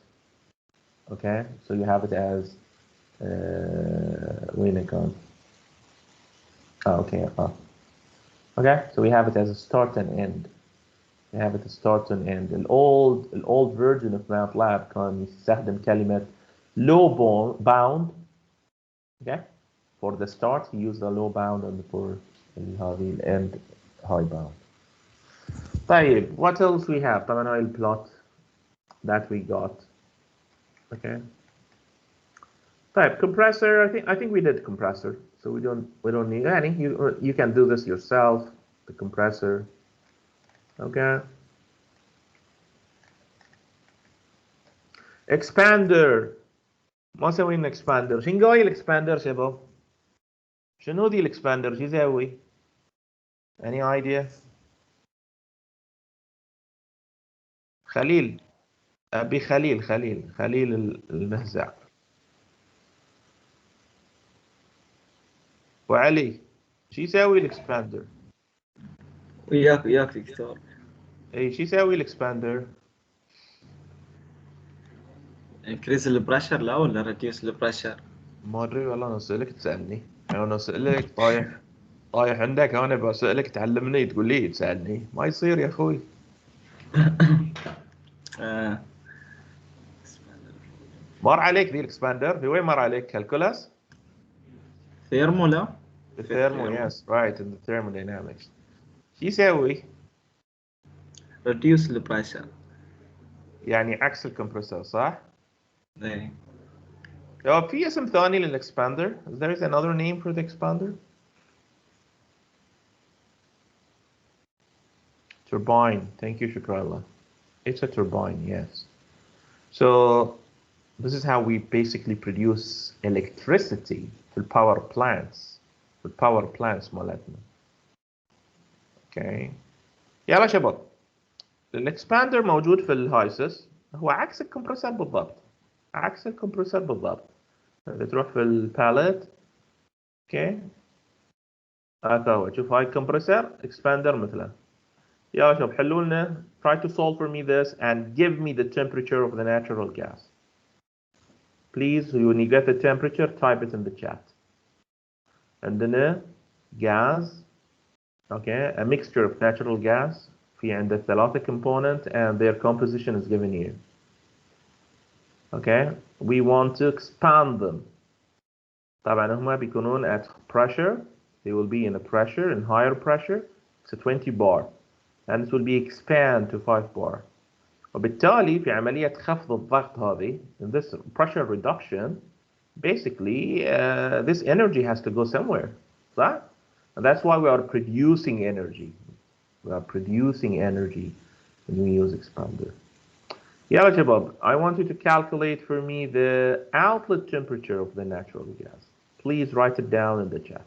A: okay? So you have it as وين كان؟ okay. Okay, so we have it as a start and end. We have it as start and end. The old version of MATLAB كان يستخدم كلمة low bound. Okay, for the start he used the low bound, and for the end high bound. طيب, what else we have? طبعا هاي plot that we got. Okay. طيب, compressor. I think we did compressor. So we don't need any. You can do this yourself. The compressor. Okay. Expander. ما سوينا expander. شنو هاي الاكسباندر شباب؟ شنو ذي الاكسباندر؟ شو يسوي؟ Any idea? خليل. أبي خليل المهزع. وعلي. شو يسوي الاكسباندر؟
B: وياك دكتور.
A: اي شو يسوي الاكسباندر؟
B: increase البريشر لا ولا reduce البريشر؟
A: ما ادري والله. انا اسالك تسالني. انا اسالك طايح عندك. انا بسالك تعلمني تقول لي تسالني. ما يصير يا اخوي. مر عليك ذي الاكسباندر؟ في وين مر عليك؟ كالكولاس؟
B: ثيرمو لا؟
A: الثيرمو. يس رايت in the thermodynamics. شو يسوي؟
B: reduce البريشر.
A: يعني عكس الكمبرسور صح؟
B: ايه.
A: في اسم ثاني للاكسباندر؟ There is another name for the expander? Turbine. Thank you, Shukrallah. It's a turbine, yes. So this is how we basically produce electricity في power plants. في power plants مالتنا. Okay. يلا شباب. الاكسباندر موجود في الهايسس. هو عكس الكمبرسور بالضبط. عكس الكمبرسور بالضبط. بتروح في الباليت. اوكي. هذا هو. شوف هاي الكمبرسور اكسباندر مثله. يلا شباب حلوا لنا. Try to solve for me this and give me the temperature of the natural gas. Please, when you get the temperature, type it in the chat. عندنا gas. Okay, a mixture of natural gas. في عندنا ثلاثة component and their composition is given here. Okay, we want to expand them. طبعا هم بيكونون at pressure. They will be in a pressure, in higher pressure. It's a 20 bar. And it will be expand to 5 bar. وبالتالي في عملية خفض الضغط هذه, in this pressure reduction, basically this energy has to go somewhere. صح؟ And that's why we are producing energy. We are producing energy when we use expander. Yeah, Shabab, I want you to calculate for me the outlet temperature of the natural gas. Please write it down in the chat.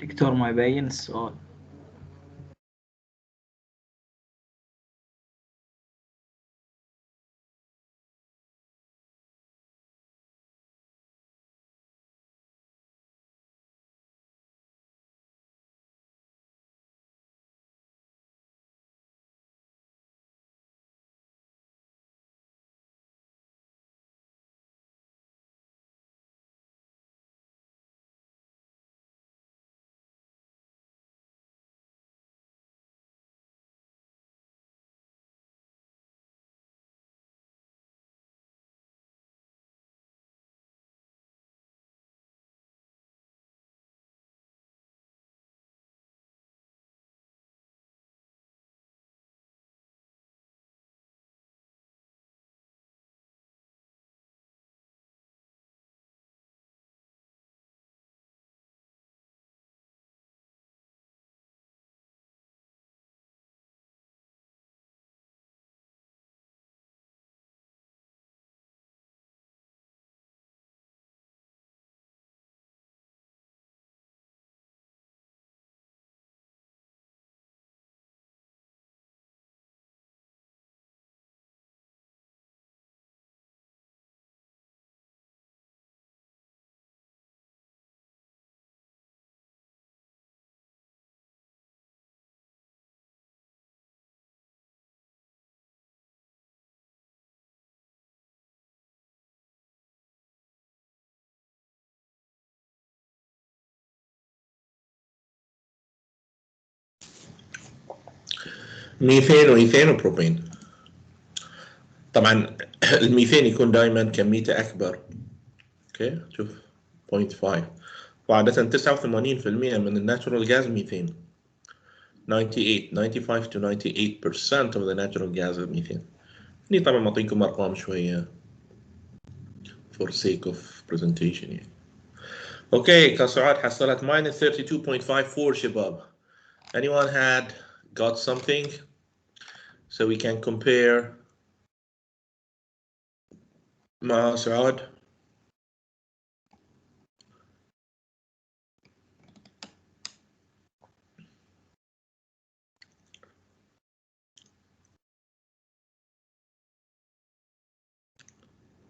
B: دكتور ما يبين السؤال.
D: ميثان وإيثان وبروبين. طبعا الميثان يكون دائما كميته أكبر. اوكي شوف 0.5 وعادة 89% من الناتشورال غاز ميثان. 95 to 98% of the natural gas is methane. هني طبعا معطيكم أرقام شوية for sake of presentation يعني. Okay, كسعاد حصلت minus 32.54 شباب. Anyone had got something so we can compare مع سعاد؟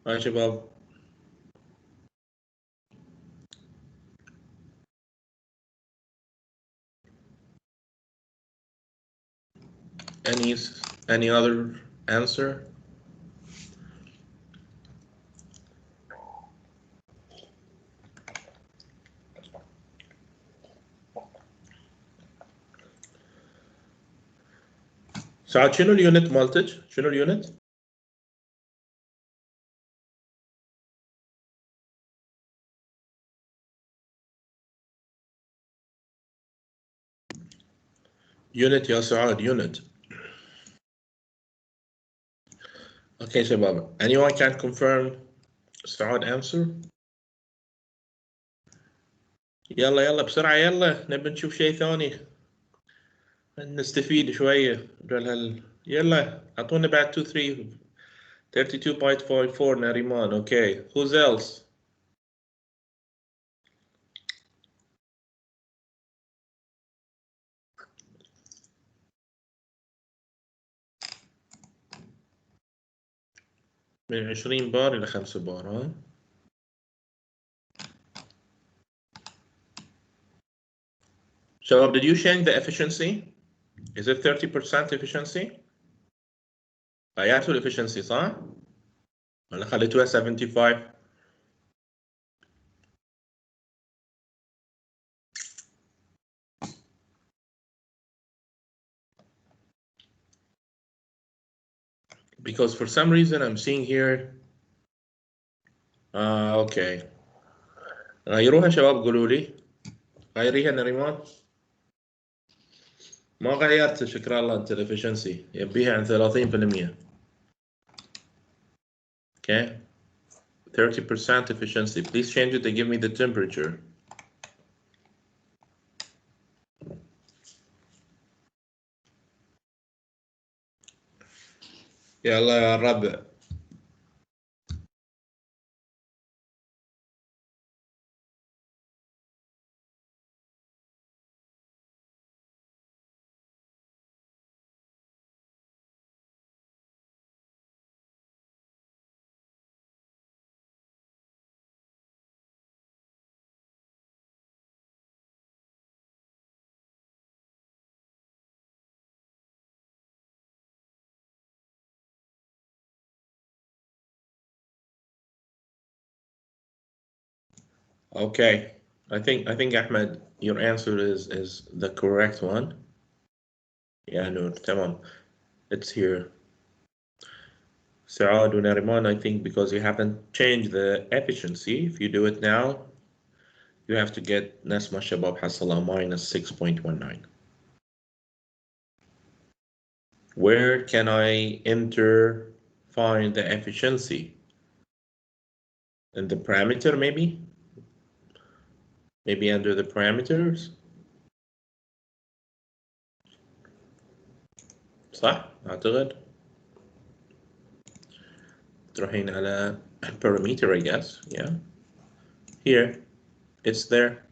D: هاي شباب. Any other answer? سعاد شنو اليونت مالتك؟ شنو اليونت؟ يونت يا سعاد يونت. Okay شباب. Anyone can confirm سعاد answer؟ يلا بسرعة يلا نبي نشوف شيء ثاني نستفيد شوية. يلا أعطونا بعد 2 3 32.54 ناريمان. Okay, who's else? من 20 بار إلى 5 بار ها. شباب did you change the efficiency? Is it 30% efficiency؟ غيرتوا الافشنسي صح؟ ولا خليتوها 75؟ Because for some reason I'm seeing here okay. غيروها شباب قولوا لي. غيريها نريمان. ما غيرت شكرا الله انت الافشنسي يبيها عن 30%. Okay. 30% efficiency. Please change it to give me the temperature. يلا يا ربع. Okay. I think Ahmed, your answer is the correct one. Yeah, no, tamam. It's here. Saad and Nariman, I think because you haven't changed the efficiency. If you do it now, you have to get Nasma Shabab Hasala minus 6.19. Where can I find the efficiency? In the parameter maybe? Maybe under the parameters? صح؟ أعتقد تروحين على parameter I guess, yeah. Here, it's there.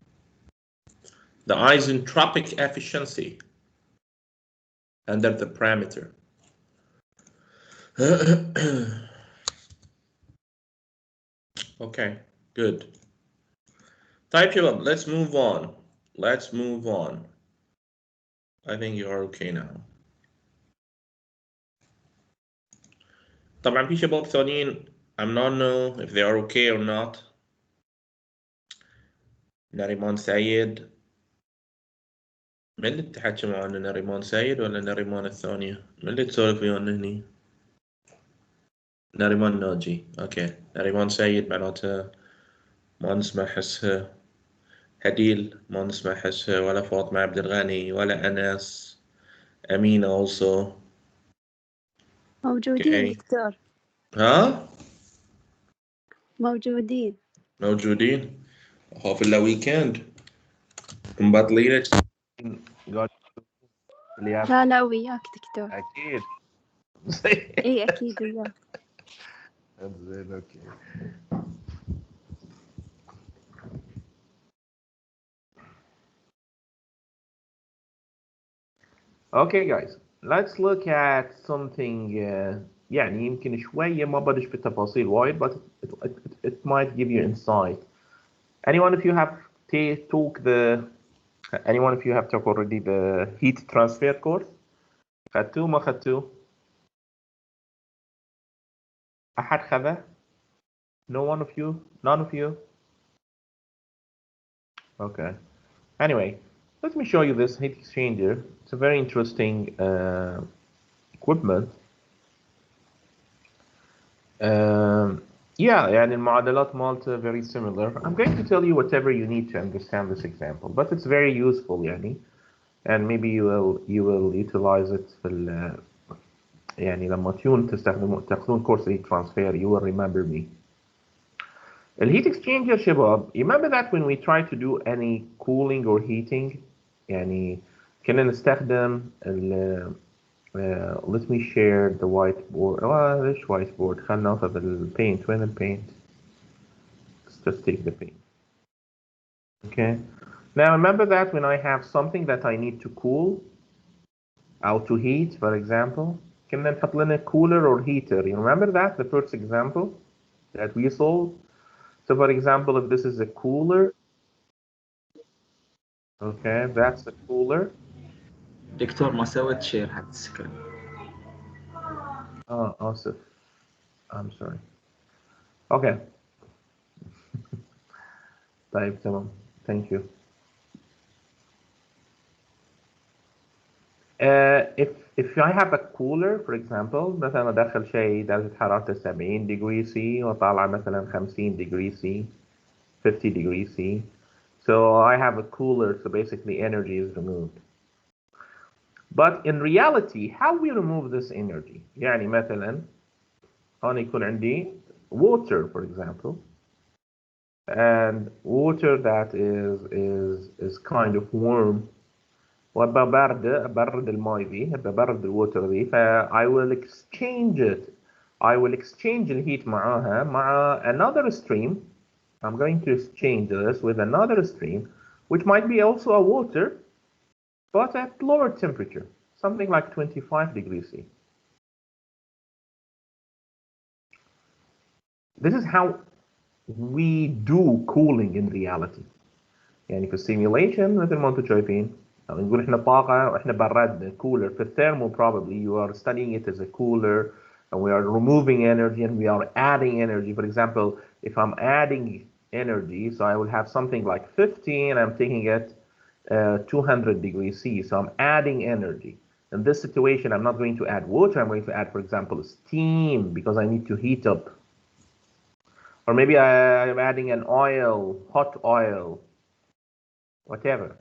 D: The isentropic efficiency under the parameter. Okay, good. Type شباب, let's move on. Let's move on. I think you are okay now. طبعا في شباب ثانيين I'm not know if they are okay or not. ناريمان سيد. من اللي تحكي معنا ناريمان سيد ولا ناريمان الثانية؟ من اللي تسولف ويانا هني؟ ناريمان ناجي. اوكي. ناريمان سيد معناته ما نسمع حسها. هديل ما نسمع حسها ولا فاطمة عبد الغني ولا أنس Amine also.
E: موجودين
D: Okay.
E: دكتور.
D: ها؟
E: موجودين.
D: موجودين. هو في الويكند مبطلين.
E: لا وياك دكتور.
A: أكيد.
E: إيه أكيد وياك.
A: زين أوكي. Okay guys, let's look at something يعني يمكن شوية ما بدش في التفاصيل وايد but it might give you insight. Anyone of you have took already the heat transfer course? خدتوه ما خدتوه؟ أحد خذه؟ No one of you? None of you? Okay. Anyway, let me show you this heat exchanger. It's a very interesting equipment. Yeah, يعني المعادلات مالته very similar. I'm going to tell you whatever you need to understand this example, but it's very useful يعني, and maybe you will utilize it في يعني لما تاخذون course heat transfer, you will remember me. The heat exchanger شباب, you remember that when we try to do any cooling or heating يعني كنا نستخدم let me share the whiteboard. ليش whiteboard؟ خلنا ناخذ البينت. وين البينت؟ Let's just take the paint. Okay. Now remember that when I have something that I need to cool or to heat, for example, كنا نحط لنا cooler or heater. You remember that, the first example that we solved? So for example, if this is a cooler, okay, that's the cooler.
B: دكتور ما سويت شير حق السكرين.
A: آسف. I'm sorry. Okay. طيب تمام. Thank you. If I have a cooler, for example, مثلا أدخل شيء درجة حرارته 70 degree C وطالع مثلا 50 degree C, 50 degree C. So I have a cooler, so basically energy is removed. But in reality, how we remove this energy? يعني مثلا أنا يكون عندي water, for example, and water that is kind of warm. وببرد الماء ذي، ببرد الووتر ذي، I will exchange it. I will exchange the heat معاها مع another stream. I'm going to exchange this with another stream, which might be also a water, but at lower temperature, something like 25 degrees C. This is how we do cooling in reality. يعني في السيميوليشن مثل ما انتم شايفين نقول احنا طاقة واحنا بردنا cooler في thermal probably you are studying it as a cooler and we are removing energy and we are adding energy. For example, if I'm adding energy, so I will have something like 50 and I'm taking it 200 degrees C, so I'm adding energy. In this situation, I'm not going to add water, I'm going to add, for example, steam because I need to heat up. Or maybe I'm adding an oil, hot oil, whatever.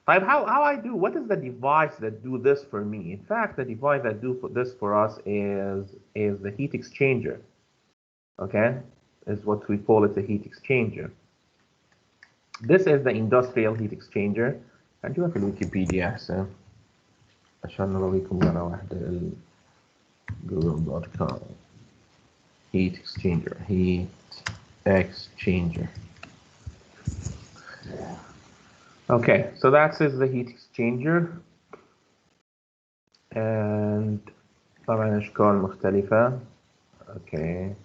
A: How I do? What is the device that do this for me? In fact, the device that do this for us is the heat exchanger. Okay, is what we call it, the heat exchanger. This is the industrial heat exchanger. هنجيبها في الويكيبيديا أحسن عشان نوريكم مرة واحدة google.com heat exchanger. Okay, so that is the heat exchanger, and طبعا أشكال مختلفة. Okay,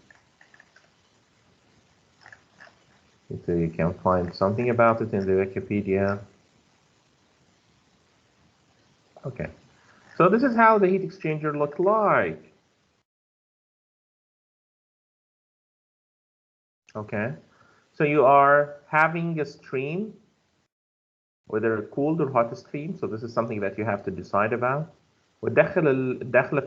A: so you can find something about it in the Wikipedia. Okay, so this is how the heat exchanger looks like. Okay, so you are having a stream, whether a cooled or hot stream. So this is something that you have to decide about. وداخله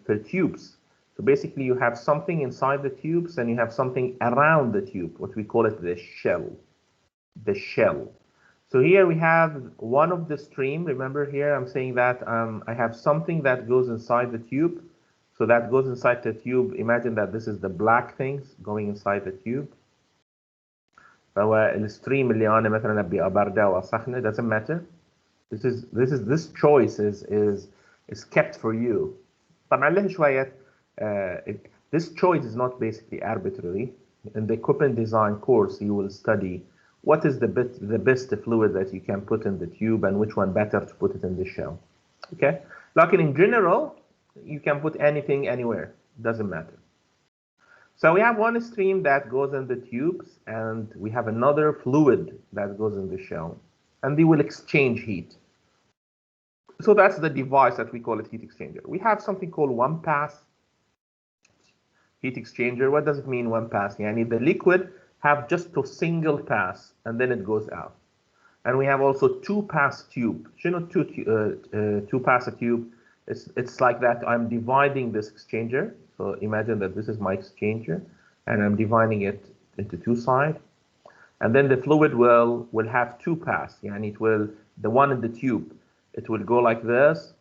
A: في tubes. So basically you have something inside the tubes and you have something around the tube, what we call it the shell. The shell. So here we have one of the stream. Remember here I'm saying that I have something that goes inside the tube. So that goes inside the tube. Imagine that this is the black things going inside the tube. فهو الستريم اللي أنا مثلا أبي أبرده أو أسخنه doesn't matter. This choice is kept for you. طبعا له شوية this choice is not basically arbitrary. In the equipment design course you will study what is the best fluid that you can put in the tube and which one better to put it in the shell. Okay? Like in general, you can put anything anywhere. Doesn't matter. So we have one stream that goes in the tubes and we have another fluid that goes in the shell. And they will exchange heat. So that's the device that we call it heat exchanger. We have something called one pass heat exchanger. What does it mean one pass? Yani the liquid have just a single pass and then it goes out. And we have also two pass tube. You know, two pass a tube. It's like that. I'm dividing this exchanger. So imagine that this is my exchanger and I'm dividing it into two sides. And then the fluid will have two pass. Yani it will, the one in the tube, it will go like this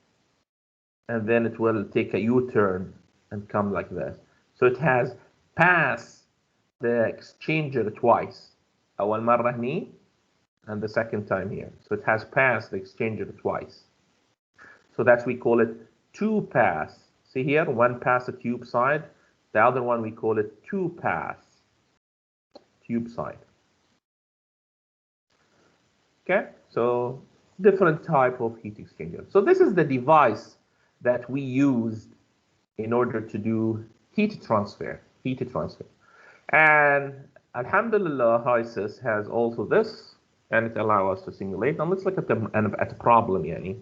A: and then it will take a U-turn and come like this. So it has pass the exchanger twice. أول مرة هني and the second time here. So it has passed the exchanger twice. So that's we call it two pass. See here, one pass a tube side. The other one we call it two pass tube side. Okay, so different type of heat exchanger. So this is the device that we used in order to do heat transfer. And Alhamdulillah, HYSYS has also this, and it allows us to simulate. Now let's look at the problem, yani,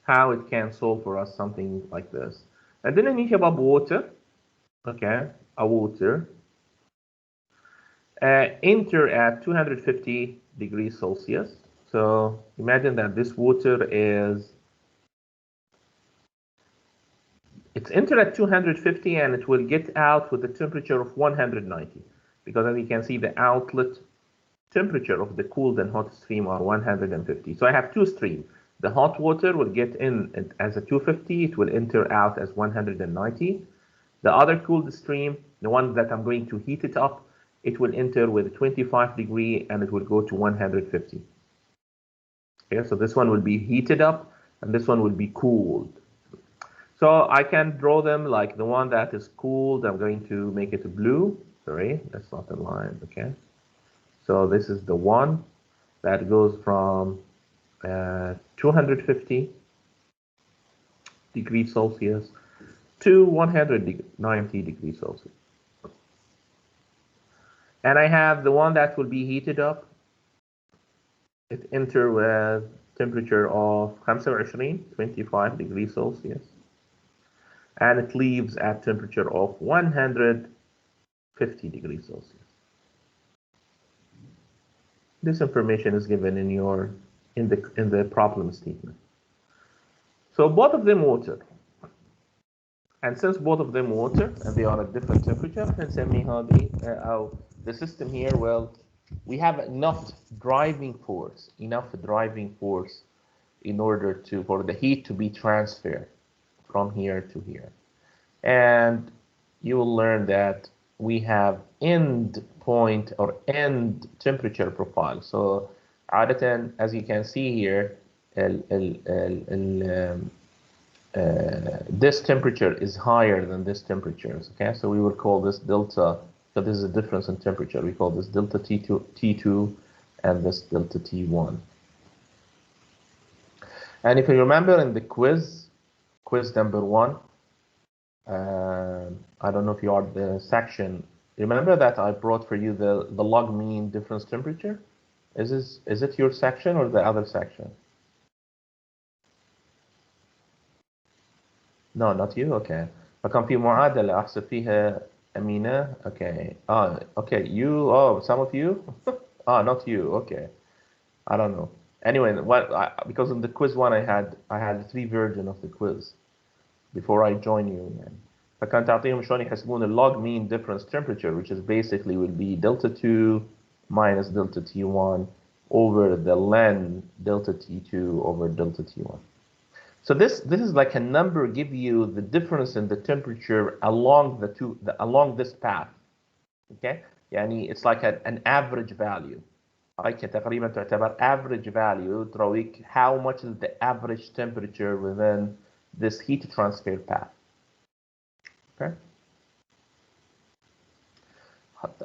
A: how it can solve for us something like this. And then we have water, okay, a water, enter at 250 degrees Celsius. So imagine that this water is, it's entered at 250 and it will get out with a temperature of 190, because as you can see the outlet temperature of the cooled and hot stream are 150. So I have two streams. The hot water will get in as a 250, it will enter out as 190. The other cooled stream, the one that I'm going to heat it up, it will enter with 25 degree and it will go to 150. Okay, so this one will be heated up and this one will be cooled. So I can draw them like the one that is cooled, I'm going to make it blue. Sorry, that's not in line, okay. So this is the one that goes from 250 degrees Celsius to 190 degrees Celsius. And I have the one that will be heated up. It enter with temperature of 25 degrees Celsius. And it leaves at temperature of 150 degrees Celsius. This information is given in the problem statement. So both of them water. And since both of them water and they are at different temperature, the system here, well, we have enough driving force in order for the heat to be transferred from here to here. And you will learn that we have end point or end temperature profile. So عادة, as you can see here, this temperature is higher than this temperature. Okay, so we will call this delta. So this is a difference in temperature. We call this delta T2 and this delta T1. And if you remember in the quiz number 1, I don't know if you are the section. Remember that I brought for you the log mean difference temperature? Is it your section or the other section? No, not you. Okay. فكان في معادلة أحسب فيها أمينة. Okay. Okay. You. Oh, some of you. Not you. Okay. I don't know. Anyway, because in the quiz 1 I had 3 versions of the quiz before I join you. فكان تعطيهم شلون يحسبون log mean difference temperature, which is basically will be delta 2 minus delta T1 over the len delta T2 over delta T1. So this is like a number give you the difference in the temperature along along this path. Okay, يعني it's like an average value. هاي تقريبا تعتبر average value تراويك how much is the average temperature within this heat transfer path. Okay.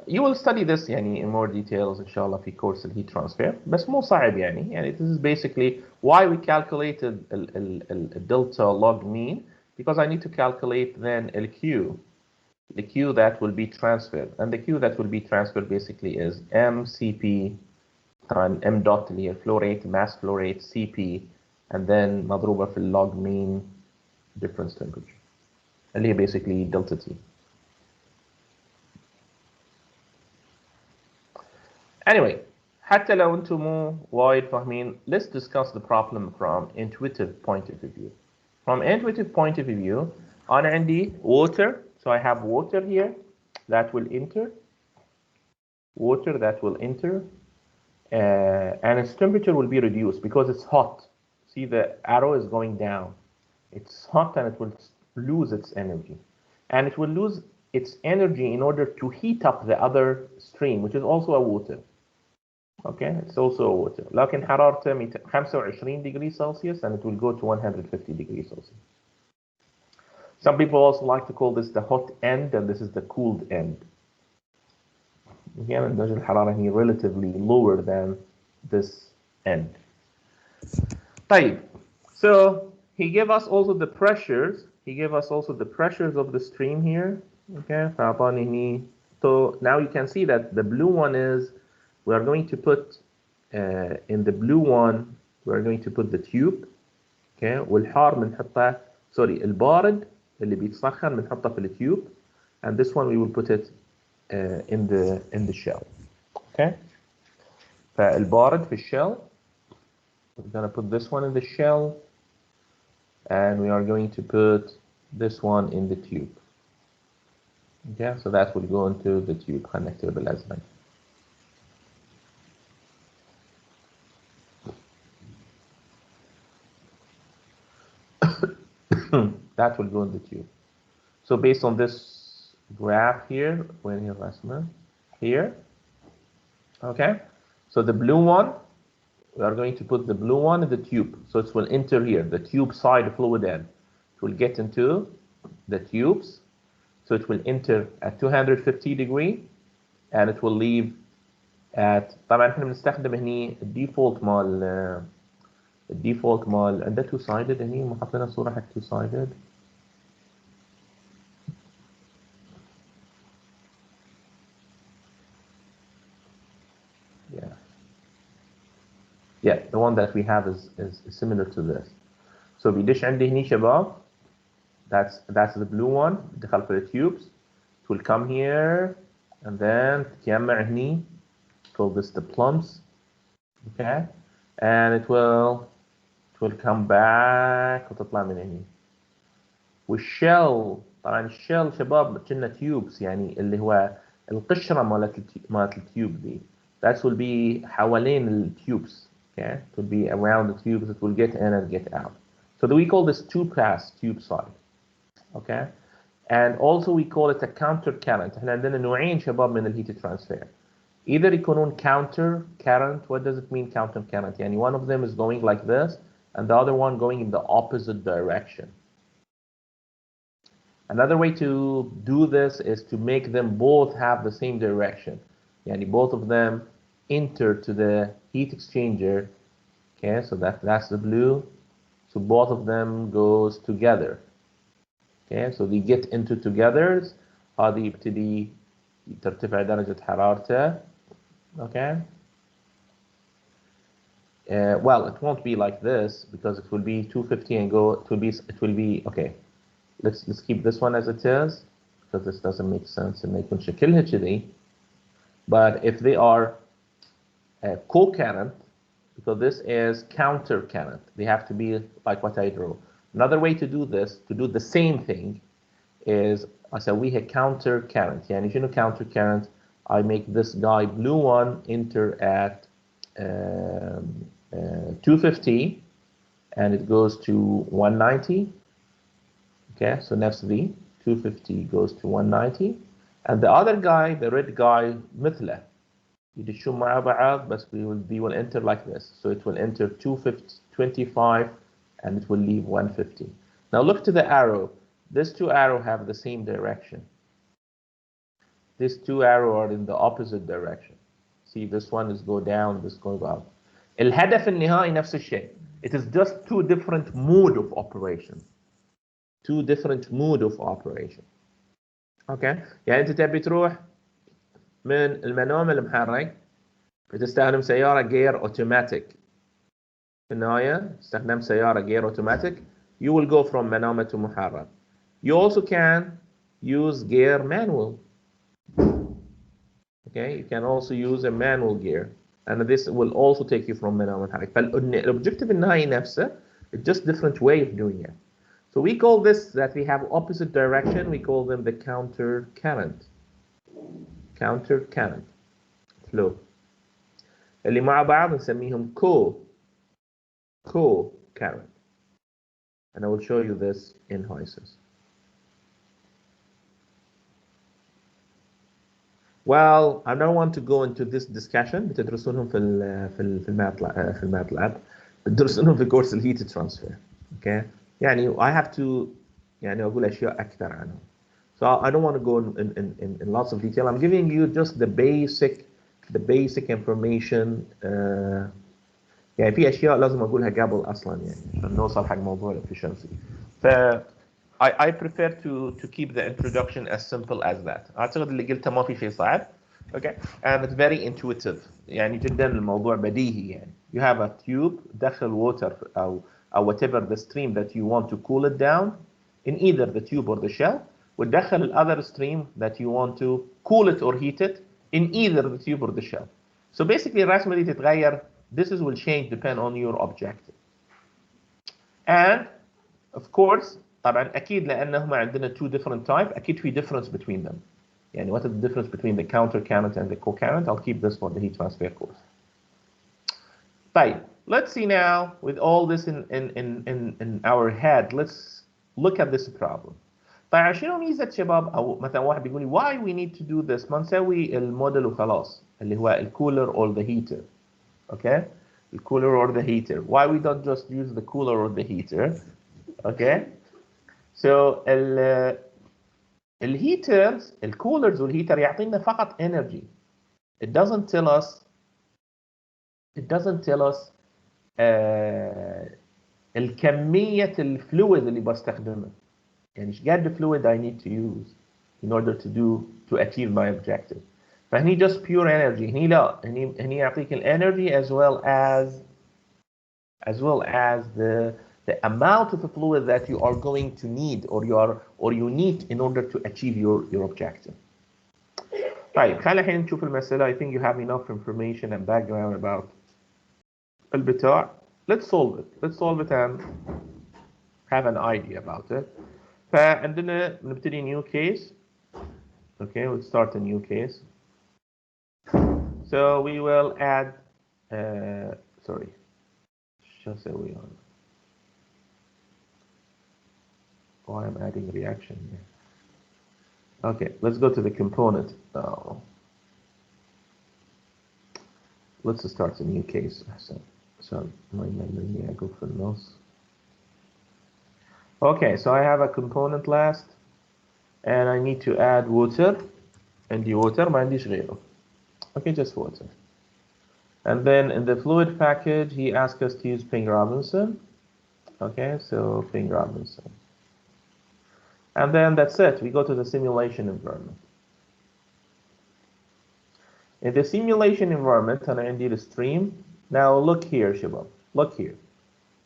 A: You will study this يعني in more details إن شاء الله في course heat transfer بس مو صعب يعني this is basically why we calculated the delta log mean, because I need to calculate then the Q that will be transferred, and the Q that will be transferred basically is MCP times M dot اللي هي flow rate mass flow rate CP and then مضروبة في log mean difference temperature اللي هي basically delta T. Anyway, حتى لو انتم مو وايد فاهمين, let's discuss the problem from intuitive point of view. From intuitive point of view, أنا عندي water, so I have water here that will enter, and its temperature will be reduced because it's hot. See, the arrow is going down. It's hot and it will lose its energy. And it will lose its energy in order to heat up the other stream, which is also a water. Okay, it's also a water. لكن حرارته 25 degrees Celsius and it will go to 150 degrees Celsius. Some people also like to call this the hot end and this is the cooled end. Again, درجة الحرارة here relatively lower than this end. طيب, so he gave us also the pressures. He gave us also the pressures of the stream here. Okay, فأعطاني هني. So now you can see that the blue one is, we are going to put in the blue one, we are going to put the tube. Okay, والحار بنحطه, sorry, البارد اللي بيتسخن بنحطه في التيوب, and this one we will put it in the shell. Okay, فالبارد في الshell, we're going to put this one in the shell, and we are going to put this one in the tube. Okay, so that will go into the tube. خلينا نكتب بالأزرق. That will go in the tube. So based on this graph here, here, okay, so the blue one, we are going to put the blue one in the tube. So it will enter here, the tube side fluid end. It will get into the tubes. So it will enter at 250 degree and it will leave at, طبعا احنا بنستخدم هني الديفولت مال عنده two sided هني ما حطينا صورة حق two sided. Yeah, the one that we have is similar to this. So بيدش عندي هني شباب, that's the blue one, دخل في the tubes. It will come here and then تجمع هني, call this the plums. Okay, and it will come back وتطلع من هني. والشell, طبعا الشell شباب كنا tubes يعني اللي هو القشرة مالت التيوب دي. That will be حوالين التubes. Okay, it will be around the tubes. It will get in and get out. So we call this two-pass tube side. Okay, and also we call it a counter current. احنا عندنا نوعين شباب من الهيت transfer. Either يكونون counter current. What does it mean counter current? يعني one of them is going like this and the other one going in the opposite direction. Another way to do this is to make them both have the same direction. يعني both of them enter to the heat exchanger. Okay, so that's the blue. So both of them goes together. Okay, so they get into together. هذه يبتدي ترتفع درجة حرارته. Okay. Well, it won't be like this because it will be 250 and go. It will be okay. Let's keep this one as it is because this doesn't make sense and يكون شكلها كذي. But if they are co-current, because this is counter current, they have to be like what I drew. Another way to do this, to do the same thing, is أسويها counter current. يعني شنو counter current? I make this guy blue one enter at 250 and it goes to 190. Okay, so نفس دي 250 goes to 190 and the other guy, the red guy, مثله يدشون مع بعض بس they will enter like this. So it will enter 225 and it will leave 150. Now look to the arrow. These two arrows have the same direction. These two arrows are in the opposite direction. See, this one is go down, this goes up. الهدف النهائي نفس الشيء. It is just two different mode of operation. Two different mode of operation. Okay? يعني أنت تبي تروح من المنوم المحرك بتستخدم سيارة جير أوتوماتيك. في النهاية تستخدم سيارة جير أوتوماتيك. You will go from منومة to محرك. You also can use gear manual. Okay, you can also use a manual gear, and this will also take you from منومة محرك. فالobjective النهائي نفسه, it's just different way of doing it. So we call this that we have opposite direction. We call them the counter current. Counter current flow. اللي مع بعض نسميهم co current. And I will show you this in HYSYS. Well, I don't want to go into this discussion. بتدرسونهم في الماتلاب. بتدرسونهم في كورس الهيت ترانسفير. Okay. يعني I have to يعني أقول أشياء أكثر عنهم. So I don't want to go in lots of detail. I'm giving you just the basic information. يعني في أشياء لازم أقولها قبل أصلاً يعني عشان نوصل حق موضوع الefficiency. I prefer to keep the introduction as simple as that. أعتقد اللي قلته ما في شيء صعب. Okay. And it's very intuitive. يعني جدا الموضوع بديهي يعني. You have a tube دخل water أو whatever the stream that you want to cool it down in either the tube or the shell. وتدخل the other stream that you want to cool it or heat it in either the tube or the shell. So basically الرسمة دي تتغير. This will change depend on your objective. And of course طبعا أكيد لأنهم عندنا two different type أكيد في difference between them. يعني what is the difference between the counter current and the co-current? I'll keep this for the heat transfer course. طيب, let's see now with all this in our head, let's look at this problem. طيب شنو ميزة شباب أو مثلا واحد بيقول لي why we need to do this؟ ما نسوي الموديل وخلاص اللي هو الكولر or the heater. Okay? The cooler or the heater. Why we don't just use the cooler or the heater? Okay? So الهيترز الكولرز والهيتر يعطينا فقط energy. It doesn't tell us الكمية الفلويد اللي بستخدمه. يعني ايش قد fluid I need to use in order to achieve my objective. فهني just pure energy. هني لا. هني يعطيك الانرجي as well as the amount of fluid that you are going to need or you need in order to achieve your objective. طيب خلينا الحين نشوف المسألة. I think you have enough information and background about البتاع. Let's solve it and have an idea about it. فعندنا نبتدي new case. Okay, we'll start a new case. So we will add sorry. شو أسوي هون؟ Oh, I'm adding reaction here. Okay, let's go to the component. Oh. Let's start a new case. So I go for those. Okay, so I have a component last, and I need to add water, and the water ما عنديش غيره. Okay, just water. And then in the fluid package, he asked us to use Ping-Robinson. Okay, so Ping-Robinson. And then that's it. We go to the simulation environment. In the simulation environment, أنا عندي the stream. Now look here, شباب. Look here.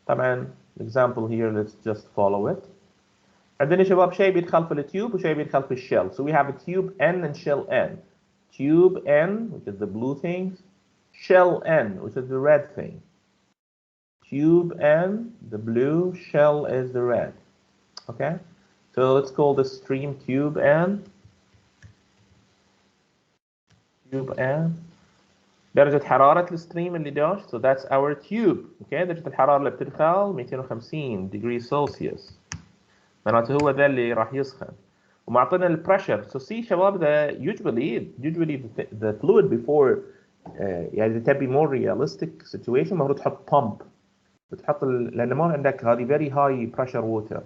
A: طبعا example here, let's just follow it. عندنا شباب شيء بيدخل في التيوب وشيء بيدخل في الشell. So we have a tube N and shell N. Tube N, which is the blue thing. Shell N, which is the red thing. Tube N, the blue, shell is the red. Okay? So let's call the stream tube N. Tube N. درجة حرارة الستريم اللي داش. So that's our tube. Okay. درجة الحرارة اللي بتدخل 250 degrees Celsius. معناته هو ذا اللي راح يسخن. ومعطينا البريشر. So see شباب usually the fluid before يعني إذا تبي more realistic situation المفروض تحط pump. بتحط لأن ما عندك هذه very high pressure water.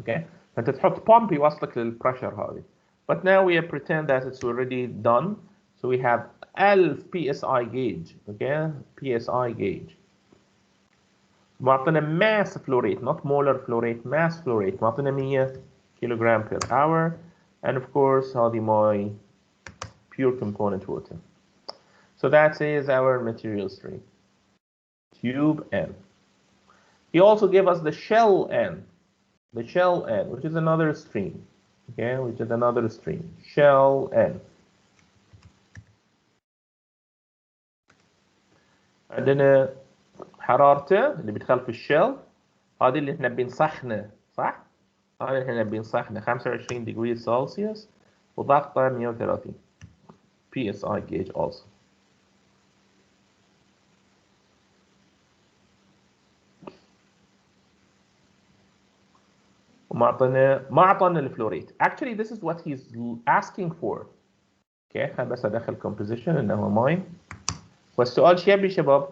A: Okay. فأنت تحط pump يوصلك للبريشر هذه. But now we pretend that it's already done. So we have 1000 PSI gauge. Okay. PSI gauge. معطينا mass flow rate, not molar flow rate, mass flow rate. معطينا 100 kilogram per hour. And of course هذه my pure component water. So that is our material stream. Tube N. He also gave us the shell N. The shell N, which is another stream. Okay, which is another stream. Shell N. عندنا حرارته اللي بتدخل في الشل هذه اللي احنا بنسخنه صح؟ هذه اللي احنا بنسخنه 25 degrees Celsius وضغطه 130 PSI gauge also. ما اعطانا الفلو ريت. Actually this is what he's asking for. Okay خلينا بس ادخل composition انه ماي. والسؤال شو يبي شباب؟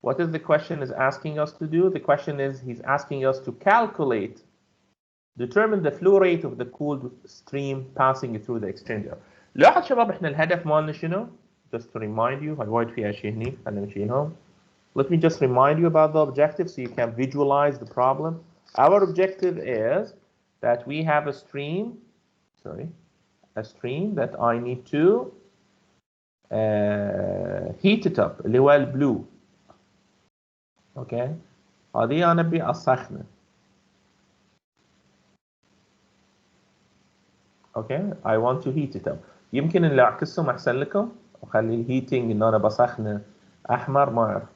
A: What is the question is asking us to do? The question is he's asking us to calculate, determine the flow rate of the cooled stream passing through the exchanger. لاحظ شباب احنا الهدف مالنا شنو؟ Just to remind you هاي وايد فيها شيء هني خلينا نشيلهم. Let me just remind you about the objective so you can visualize the problem. Our objective is that we have a stream that I need to heat it up اللي هو البلو. Okay. هذه أنا أبي أسخنه. Okay. I want to heat it up. يمكن إن أعكسهم أحسن لكم وخلي الهيتينج إن أنا بسخنه أحمر ما أعرف.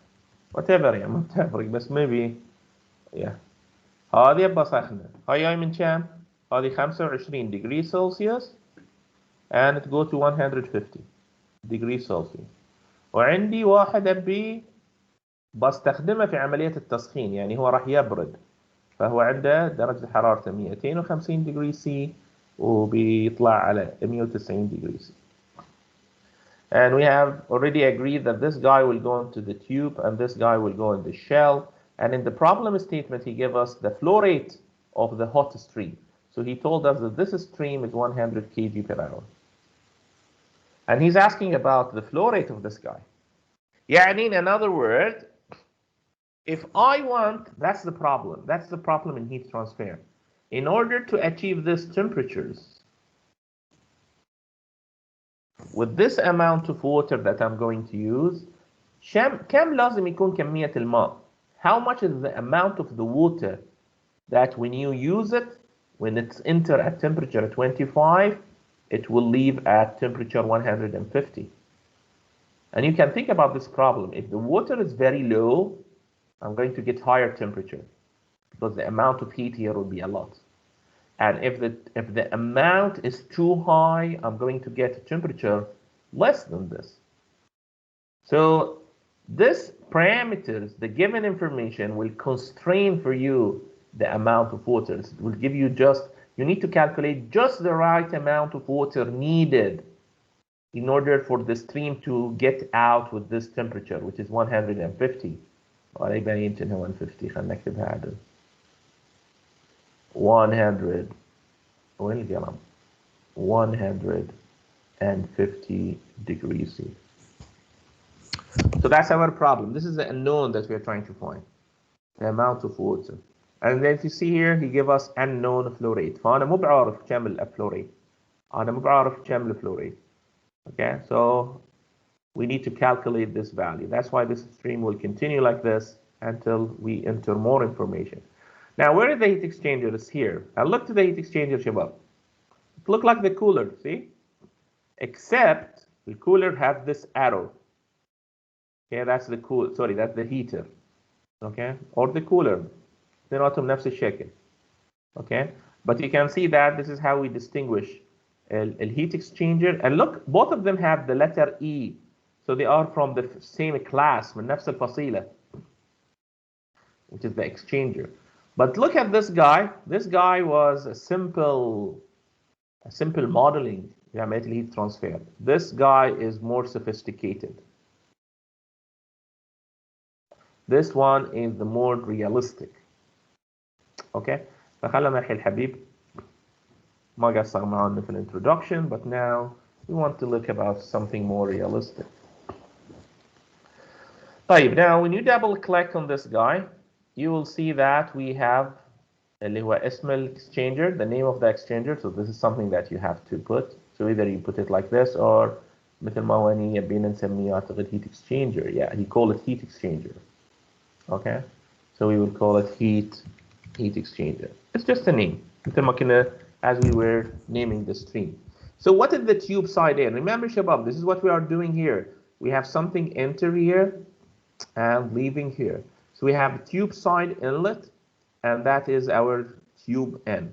A: whatever يعني ما تفرق بس maybe yeah. هذه أبى أسخنه. هاي جاي من كم؟ هذه 25 degrees Celsius and it go to 150 degrees Celsius. وعندي واحد أبي بستخدمه في عملية التسخين يعني هو راح يبرد فهو عنده درجة حرارته 250 degree C وبيطلع على 190 degree C. And we have already agreed that this guy will go into the tube and this guy will go in the shell. And in the problem statement, he gave us the flow rate of the hot stream. So he told us that this stream is 100 kg per hour. And he's asking about the flow rate of this guy. يعني in another word, if I want, that's the problem. That's the problem in heat transfer. In order to achieve these temperatures, with this amount of water that I'm going to use, كم لازم يكون كمية الماء? How much is the amount of the water that when you use it, when it's enter at temperature 25, it will leave at temperature 150? And you can think about this problem. If the water is very low, I'm going to get higher temperature because the amount of heat here will be a lot. And if the amount is too high, I'm going to get a temperature less than this. So this parameters, the given information will constrain for you the amount of water. It will give you you need to calculate just the right amount of water needed in order for the stream to get out with this temperature, which is 150. ولا يبين انه 150 خلينا نكتبها عدل 100 وين القلم 150 degrees C. So that's our problem. This is the unknown that we are trying to find, the amount of water. And then if you see here, he gave us unknown flow rate. فأنا مو بعارف كم الفلو ريت. أنا مو بعارف كم الفلو ريت. Okay, so we need to calculate this value. That's why this stream will continue like this until we enter more information. Now, where is the heat exchanger? It's here. Now look to the heat exchanger, Shabab. It looks like the cooler, see? Except the cooler has this arrow. Okay, that's the that's the heater. Okay, or the cooler. اثنيناتهم نفس الشكل. Okay, but you can see that this is how we distinguish a heat exchanger. And look, both of them have the letter E. So they are from the same class, من نفس الفصيلة, which is the exchanger. But look at this guy. This guy was a simple modeling عملية heat transfer. This guy is more sophisticated. This one is the more realistic. Okay? فخلنا نحكي الحبيب. ما قصر معنا في introduction, but now we want to look about something more realistic. طيب, now when you double click on this guy, you will see that we have اللي هو اسم exchanger, the name of the exchanger. So this is something that you have to put. So either you put it like this or مثل ما هو يبينا نسميه أعتقد heat exchanger. Yeah, he called it heat exchanger. Okay, so we will call it heat exchanger. It's just a name مثل ما كنا as we were naming the stream. So what is the tube side in? Remember Shabab, this is what we are doing here. We have something enter here and leaving here. So we have tube side inlet, and that is our tube in.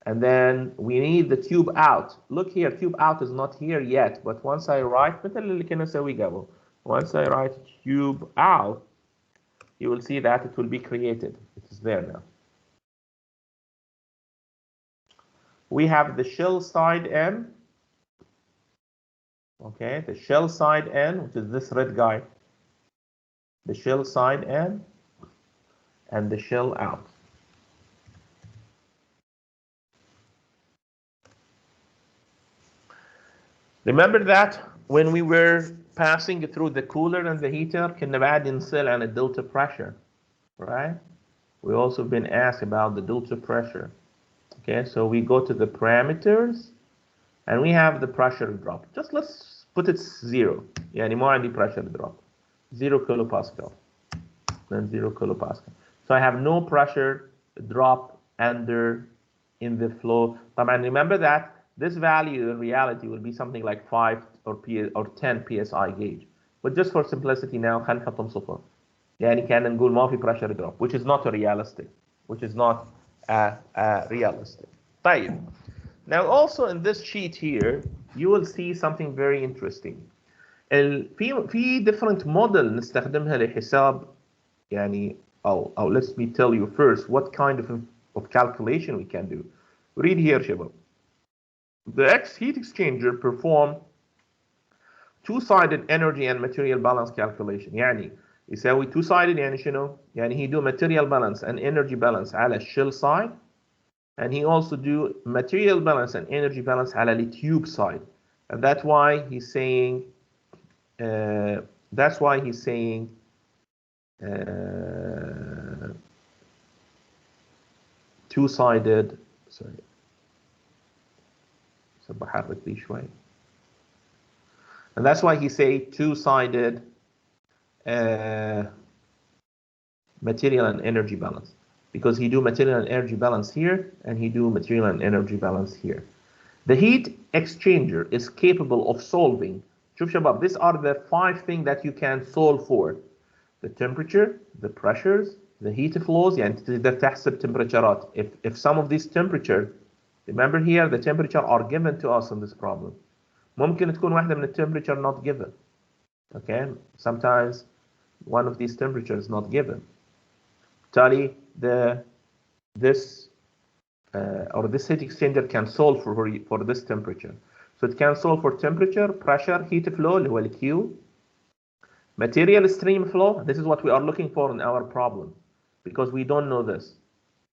A: And then we need the tube out. Look here, tube out is not here yet, but once I write مثل اللي كنا نسويه قبل. Once I write tube out, you will see that it will be created. It is there now. We have the shell side in. Okay, the shell side in, which is this red guy. The shell side in and the shell out. Remember that when we were passing through the cooler and the heater, كنا بعد نسأل عن the delta pressure, right? We also been asked about the delta pressure. Okay, so we go to the parameters and we have the pressure drop. Just let's put it 0. يعني ما عندي pressure drop. 0 kilopascal. Then 0 kilopascal. So I have no pressure drop under in the flow. طبعا remember that this value in reality will be something like 5 or 10 psi gauge. But just for simplicity now خلينا نحطهم صفر. يعني كان نقول ما في pressure drop, which is not realistic. Which is not realistic. طيب. Now also in this sheet here, you will see something very interesting. في different model نستخدمها لحساب يعني أو let me tell you first what kind of calculation we can do. Read here شباب. The heat exchanger perform two-sided energy and material balance calculation. يعني يساوي two-sided يعني شنو؟ يعني he do material balance and energy balance على shell side, and he also do material balance and energy balance على the tube side. And that's why he's saying two-sided. Sorry. بحرك دي شوي. And that's why he say two-sided material and energy balance, because he do material and energy balance here and he do material and energy balance here. The heat exchanger is capable of solving. شوف شباب, these are the 5 things that you can solve for: the temperature, the pressures, the heat flows. يعني تقدر تحسب temperatureات. If some of these temperature, remember here the temperature are given to us in this problem. ممكن تكون واحدة من temperature not given. Okay, sometimes one of these temperatures is not given. Tally this heat exchanger can solve for this temperature. So it can solve for temperature, pressure, heat flow اللي هو ال Q, material stream flow. This is what we are looking for in our problem, because we don't know this.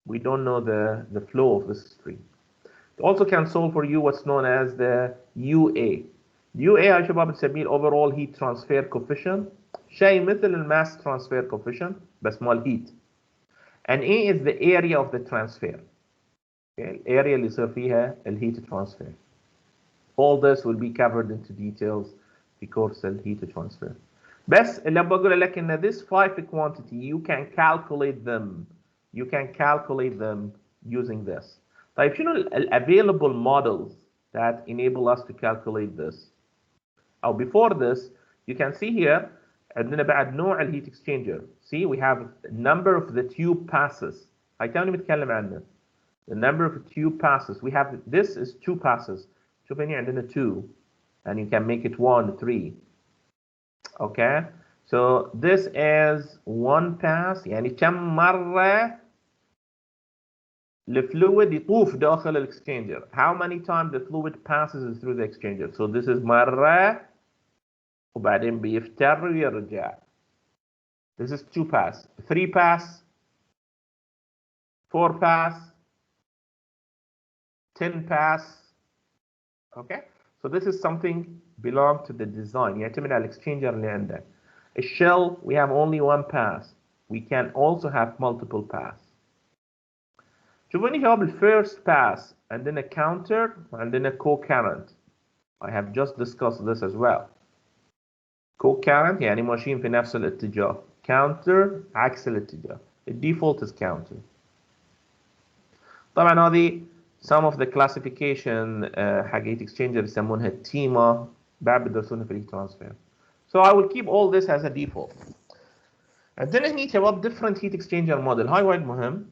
A: We don't know the flow of this stream. It also can solve for you what's known as the UA. UA يا شباب نسميه overall heat transfer coefficient. شيء مثل mass transfer coefficient بس مال heat. And A is the area of the transfer. Okay, area اللي يصير فيها heat transfer. All this will be covered into details في course heat transfer. بس اللي بقول لك إن this 5 quantity you can calculate them. You can calculate them using this. طيب شنو available models that enable us to calculate this? Or before this, you can see here عندنا بعد نوع heat exchanger. See, we have number of the tube passes. هاي تاني بنتكلم عنه. The number of tube passes. We have this is 2 passes. شوف هنا عندنا 2. and you can make it 1 3. Okay, so this is one pass. يعني كم مرة الفلويد يطوف داخل الاكسشينجر. How many times the fluid passes through the exchanger. So this is مرة وبعدين بيفتر ويرجع. This is 2 pass, 3 pass, 4 pass, 10 pass. Okay, so this is something belong to the design. يعتمد على الاكسشينجر اللي عندك. A shell, we have only 1 pass. We can also have multiple pass. شوفوني شباب ال first pass عندنا counter وعندنا co-current. I have just discussed this as well. Co-current يعني ماشيين في نفس الاتجاه. Counter عكس الاتجاه. الديفولت is counter. طبعا هذه some of the classification حق heat exchanger يسمونها تيما بعد بدرسونها في heat transfer. So I will keep all this as a default. عندنا هني شباب different heat exchanger model. هاي وايد مهم.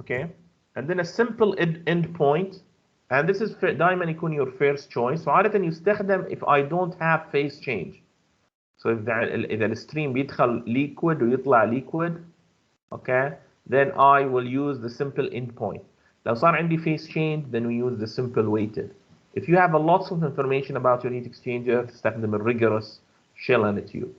A: Okay. And then a simple end point, and this is دائما يكون your first choice. وعادة يستخدم if I don't have phase change. So إذا الستريم بيدخل liquid ويطلع liquid, okay, then I will use the simple end point. لو صار عندي phase change, then we use the simple weighted. If you have a lots of information about your heat exchanger, تستخدم rigorous shell and a tube.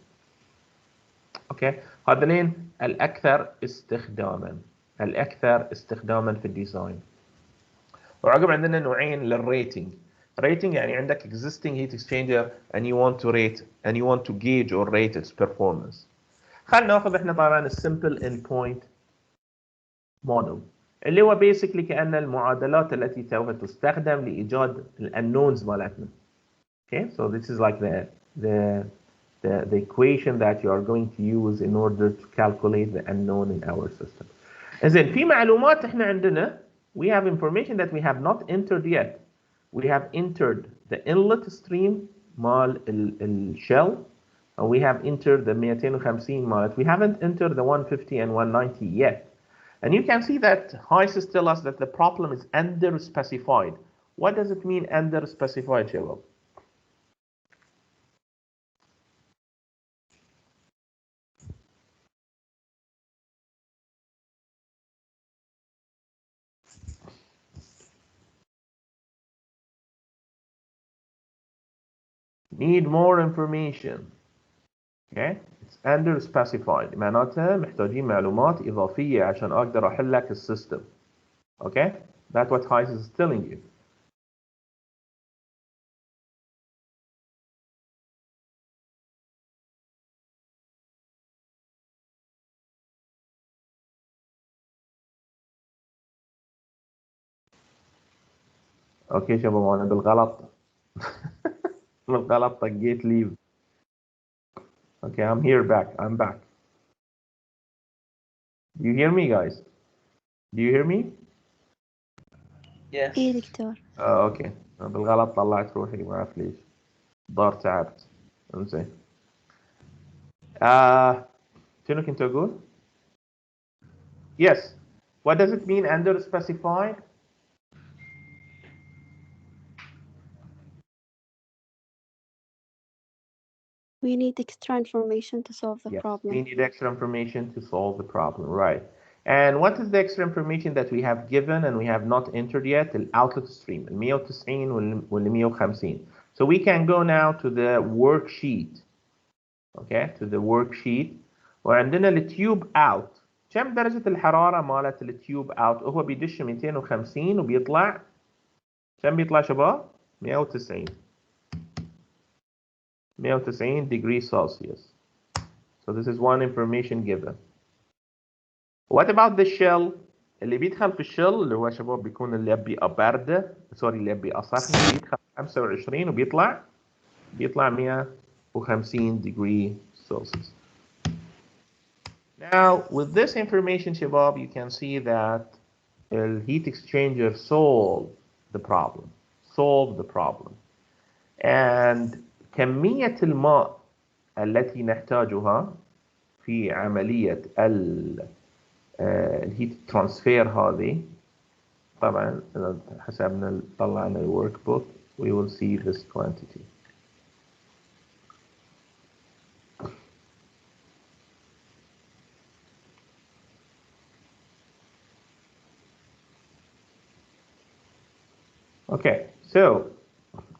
A: Okay, هذين الأكثر استخداما. الأكثر استخداما في الديزاين. وعقب عندنا نوعين للريتنج. rating يعني عندك existing heat exchanger and you want to rate and you want to gauge or rate its performance. خلينا ناخذ احنا طبعا السمبل endpoint model اللي هو basically كأن المعادلات التي سوف تستخدم لإيجاد الunknowns مالتنا. Okay, so this is like the equation that you are going to use in order to calculate the unknown in our system. إذن في معلومات احنا عندنا we have information that we have not entered yet. We have entered the inlet stream مال الshell and we have entered the 250 مالت. We haven't entered the 150 and 190 yet. And you can see that HYSYS tell us that the problem is under specified. What does it mean under specified, شباب؟ Need more information. Okay, it's under specified. معناتها محتاجين معلومات إضافية عشان أقدر أحل لك السيستم. Okay, that's what HYSYS is telling you. Okay شباب أنا بالغلط بالغلط طقيت leave. Okay, I'm here back. I'm back. Do you hear me, guys? Do you hear me?
B: Yes.
E: إيه دكتور.
A: اوكي بالغلط طلعت روحي ما اعرف ليش. ضار تعبت. انزين. شنو كنت اقول؟ Yes. What does it mean under specified?
E: We need extra information to solve the problem.
A: We need extra information to solve the problem, right? And what is the extra information that we have given and we have not entered yet? The outlet stream, 190 وال 150. So we can go now to the worksheet. Okay, to the worksheet. وعندنا التيوب out. كم درجة الحرارة مالت التيوب out؟ هو بيدش 250 وبيطلع كم بيطلع شباب؟ 190. 190 degrees Celsius. So this is one information given. What about the shell? اللي بيدخل في الشل اللي هو شباب بيكون اللي بيبقى باردة سوري اللي بيبقى سخن بيدخل 25 وبيطلع 150 degree Celsius. Now with this information شباب you can see that the heat exchanger solved the problem. And كمية الماء التي نحتاجها في عملية الهيت ترانسفير هذه طبعا إذا حسبنا طلعنا الورك بوك we will see this quantity. Okay, so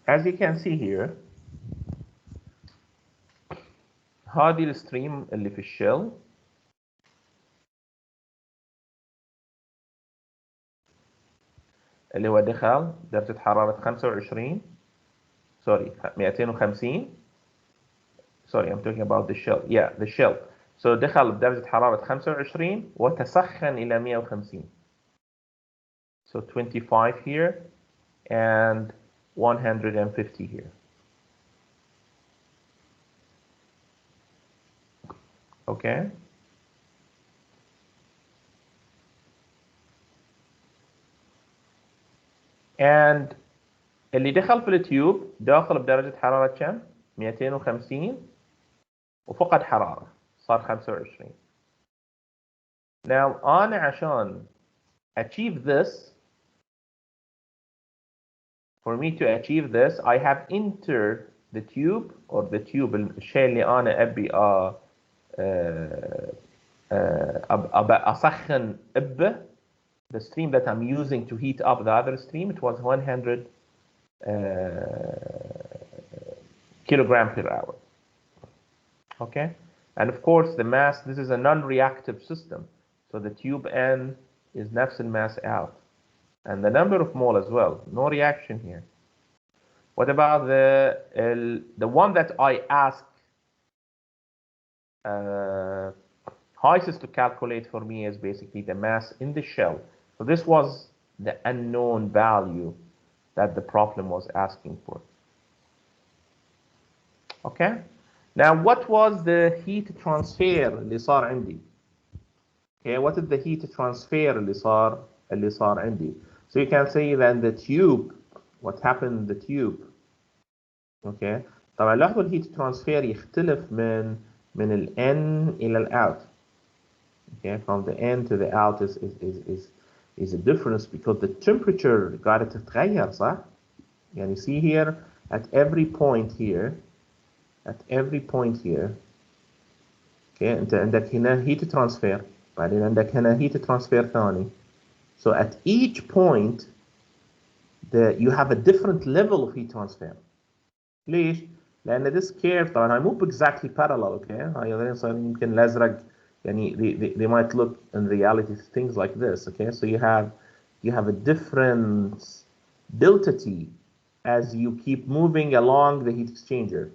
A: as you can see here هذه الستريم اللي في الشيل اللي هو دخل درجة حرارة 25 سوري 250 sorry I'm talking about the shell yeah the shell so دخل بدرجة حرارة 25 وتسخن إلى 150 so 25 here and 150 here okay and اللي دخل في التيوب داخل بدرجة حرارة كم؟ 250 وفقد حرارة صار 25 now أنا عشان achieve this for me to achieve this I have entered the tube or the tube الشيء اللي أنا أبي أسخن به the stream that I'm using to heat up the other stream it was 100 kilogram per hour okay and of course the mass this is a non-reactive system so the tube N is نفس الماss out and the number of mole as well no reaction here what about the one that I asked HYSYS to calculate for me is basically the mass in the shell so this was the unknown value that the problem was asking for okay now what was the heat transfer اللي صار عندي okay what is the heat transfer اللي صار عندي so you can say that the tube what happened in the tube okay طبعا لاحظوا الهيت ترانسفير يختلف من ال N إلى ال out okay from the N to the out is a difference because the temperature قاعدة تتغير صح يعني see here at every point here okay انت عندك هنا heat transfer بعدين عندك هنا heat transfer ثاني so at each point you have a different level of heat transfer ليش؟ لأن this curve طبعا هاي مو exactly parallel okay هاي صار يمكن الأزرق يعني they might look in reality things like this okay so you have a different delta T as you keep moving along the heat exchanger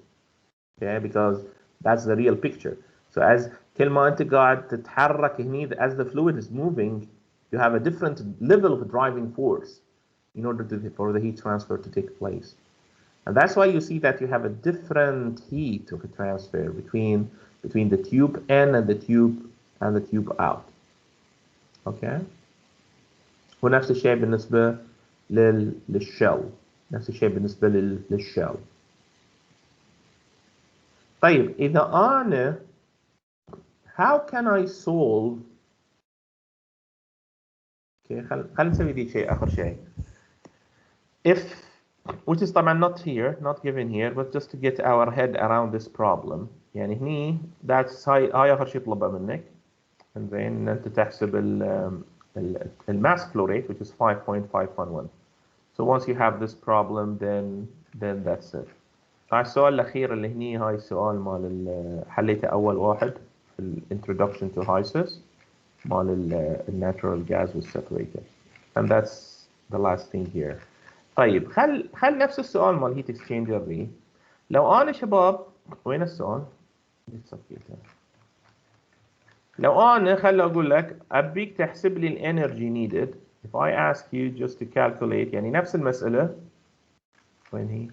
A: okay because that's the real picture so as كل ما أنت قاعد تتحرك هني as the fluid is moving you have a different level of driving force in order for the heat transfer to take place and that's why you see that you have a different heat of a transfer between the tube N and the tube out okay ونفس الشيء بالنسبة للشell نفس الشيء بالنسبة للشell طيب إذا أنا how can I solve okay خلينا نسوي دي شيء آخر شيء if which is طبعا not here not given here but just to get our head around this problem يعني هني that's هاي آخر شيء طلبه منك زين إن أنت تحسب الماس flow rate which is 5.511 so once you have this problem then that's it السؤال الأخير اللي هني هاي السؤال مال حليته أول واحد في introduction to HYSYS مال natural gas was separated and that's the last thing here طيب خل نفس السؤال مال heat exchanger دي لو أنا شباب وين السؤال؟ لو أنا خل أقول لك أبيك تحسب لي الانرجي needed if I ask you just to calculate يعني نفس المسألة وين هي؟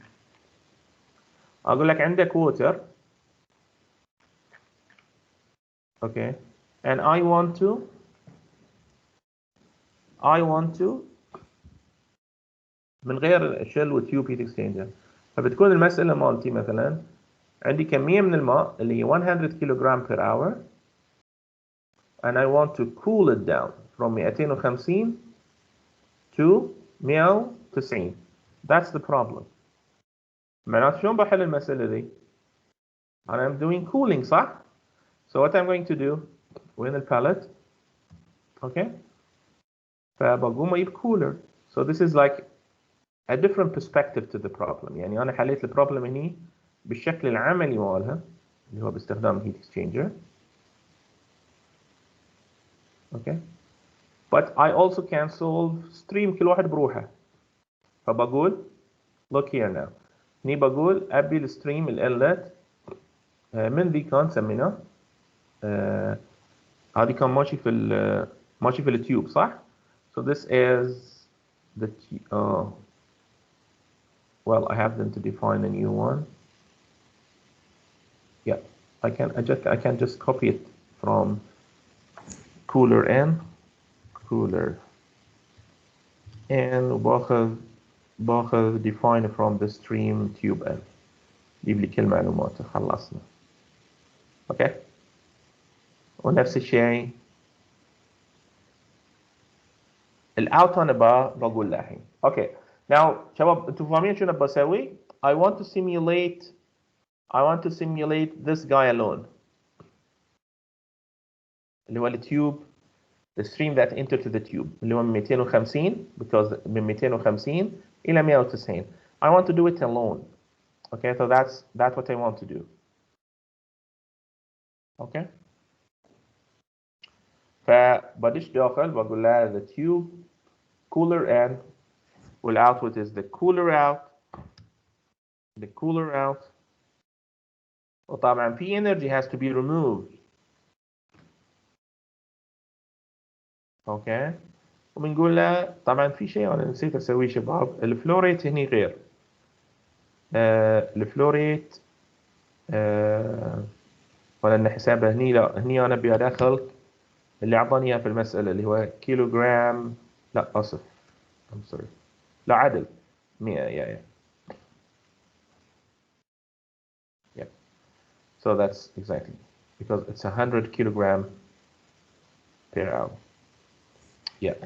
A: أقول لك عندك water okay and I want to من غير شيل وتيوب هيت اكسشينجر فبتكون المسألة مالتي مثلا عندي كمية من الماء اللي هي 100 كيلوغرام per hour and I want to cool it down from 250 to 190 that's the problem معناته شلون بحل المسألة دي أنا am doing cooling صح so what I'm going to do وين الباليت okay فبقوم أجيب cooler so this is like a different perspective to the problem. يعني أنا حليت البروبلم هني بالشكل العملي مالها اللي هو باستخدام heat exchanger. Okay. But I also can solve stream كل واحد بروحه. فبقول look here now. هني بقول أبي الستريم الإنلت من ذي كان سميناه هذه كان ماشي في التيوب صح؟ So this is the well, I have them to define a new one. Yeah, I can just copy it from cooler N وباخذ define from the stream tube N. جيب لي كل معلوماته خلصنا. اوكي. ونفس الشيء الاوت انا بقول له الحين. اوكي. Now شباب انتم فاهمين شنو بسوي؟ I want to simulate this guy alone. اللي هو التيوب the stream that entered to the tube اللي هو من 250 because من 250 إلى 190. I want to do it alone. Okay, so that's what I want to do. Okay. فبدش داخل بقول لها the tube cooler end والoutput is the cooler out. وطبعا في energy has to be removed. اوكي. وبنقول له طبعا في شيء انا نسيت اسويه شباب الفلوريت هني غير. الفلوريت ولا ان حسابه هني لا هني انا ابي ادخل اللي اعطاني اياه في المساله اللي هو كيلوغرام لا اسف I'm sorry لا عدل 100 yeah. So that's exactly because it's 100 kilogram per hour. Yeah.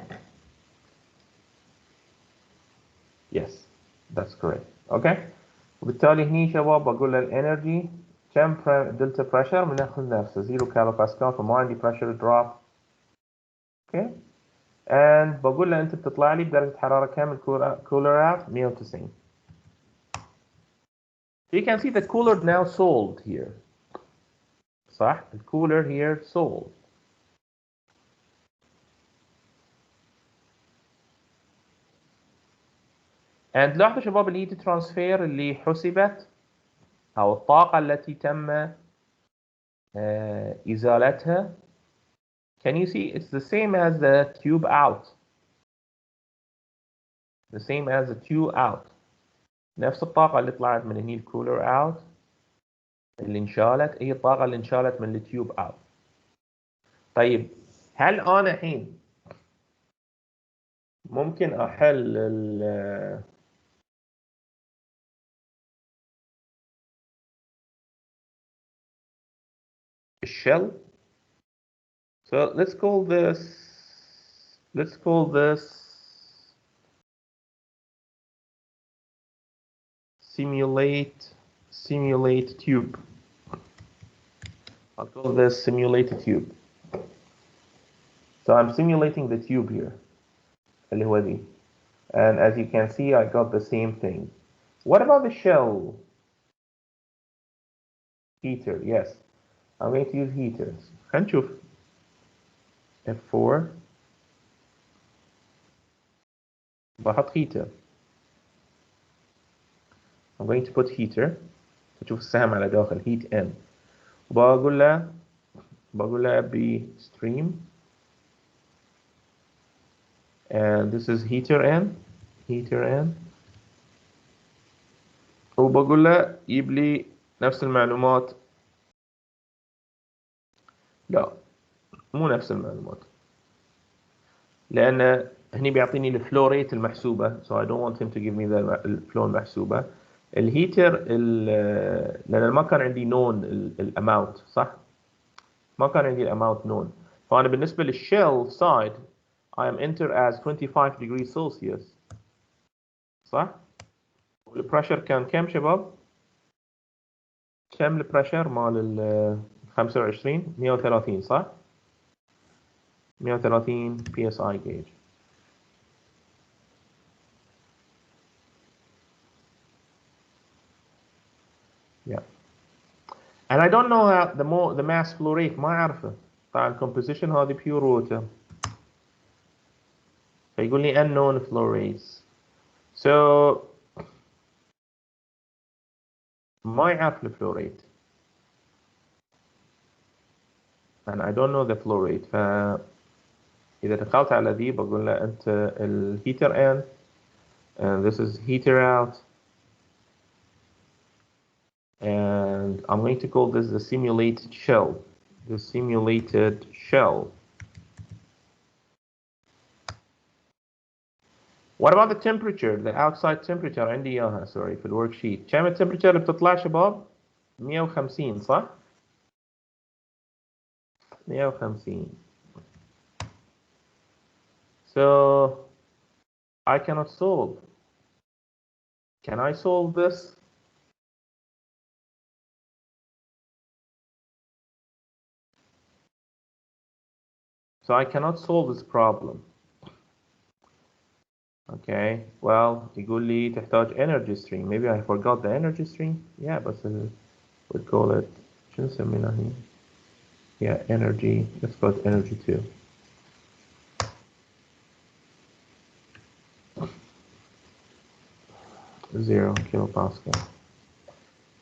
A: Yes, that's correct. Okay. وبالتالي هني شباب بقول له الانرجي كم دلتا بريشر بناخذ نفسه 0 كيلو باسكال فما عندي بريشر دروب. اوكي. and بقول له انت بتطلع لي بدرجه حراره كم الكولر اوت 190. You can see the cooler now sold here. صح؟ الكولر here sold. and لاحظوا شباب الهيت ترانسفير اللي حسبت أو الطاقة التي تم إزالتها. Can you see it's the same as the tube out. The same as the tube out. نفس الطاقة اللي طلعت من هني الكولر out اللي انشالت هي الطاقة اللي انشالت من التيوب out. طيب هل أنا الحين ممكن أحل الشل؟ So let's call this simulate tube. I'll call this simulated tube. So I'm simulating the tube here. اللي هو دي. And as you can see, I got the same thing. What about the shell? Heater, yes. I'm going to use heaters. خلينا نشوف. F4. بحط heater. I'm going to put heater. تشوف السهم على داخل heat N. وبقول له ب stream. And this is heater N. وبقول له يجيب لي نفس المعلومات. لا مو نفس المعلومات لأن هني بيعطيني الفلو ريت المحسوبة so I don't want him to give me the الفلو المحسوبة. الهيتر لأن ما كان عندي نون الأماونت صح؟ ما كان عندي الأماونت نون فأنا بالنسبة للشيل سايد I am enter as 25 degrees Celsius صح؟ والبريشر كان كم شباب؟ كم البريشر مال ال 25 130 صح؟ 130 PSI gauge. yeah. And I don't know how the mass flow rate ما أعرفه. طبعا composition هذه pure water. فيقول لي unknown flow rates. So ما يعرف ال flow rate. and I don't know the flow rate. فإذا دخلت على ذي بقول له أنت ال heater in and this is heater out. And I'm going to call this the simulated shell. The simulated shell. What about the temperature? The outside temperature عندي إياها sorry في الworksheet. كم التمبريتشر اللي بتطلع شباب؟ 150 صح؟ 150. So I cannot solve. Can I solve this? So I cannot solve this problem. Okay, well يقول لي تحتاج energy stream. Maybe I forgot the energy stream. Yeah, but we'll call it شنو نسمينها هي؟ Yeah, energy. Let's call it energy 2. Zero kilopascal.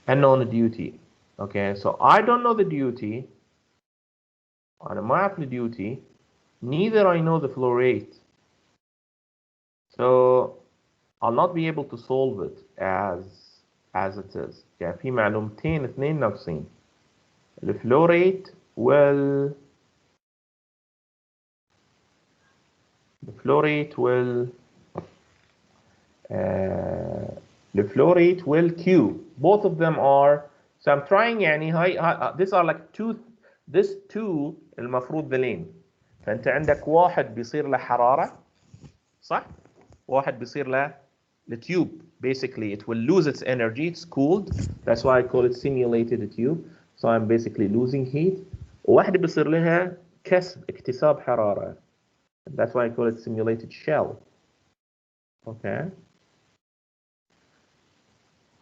A: Unknown duty. Okay, so I don't know the duty. أنا ما أعرف the duty. Neither I know the flow rate. So I'll not be able to solve it as it is. يعني في معلومتين اثنين ناقصين. The flow rate will Q. Both of them are. So I'm trying يعني هاي these are like this two المفروض ذلين. فأنت عندك واحد بيصير له حرارة صح؟ واحد بيصير له tube. Basically it will lose its energy. It's cooled. That's why I call it simulated tube. So I'm basically losing heat. وواحدة بيصير لها اكتساب حرارة. That's why I call it simulated shell. Okay.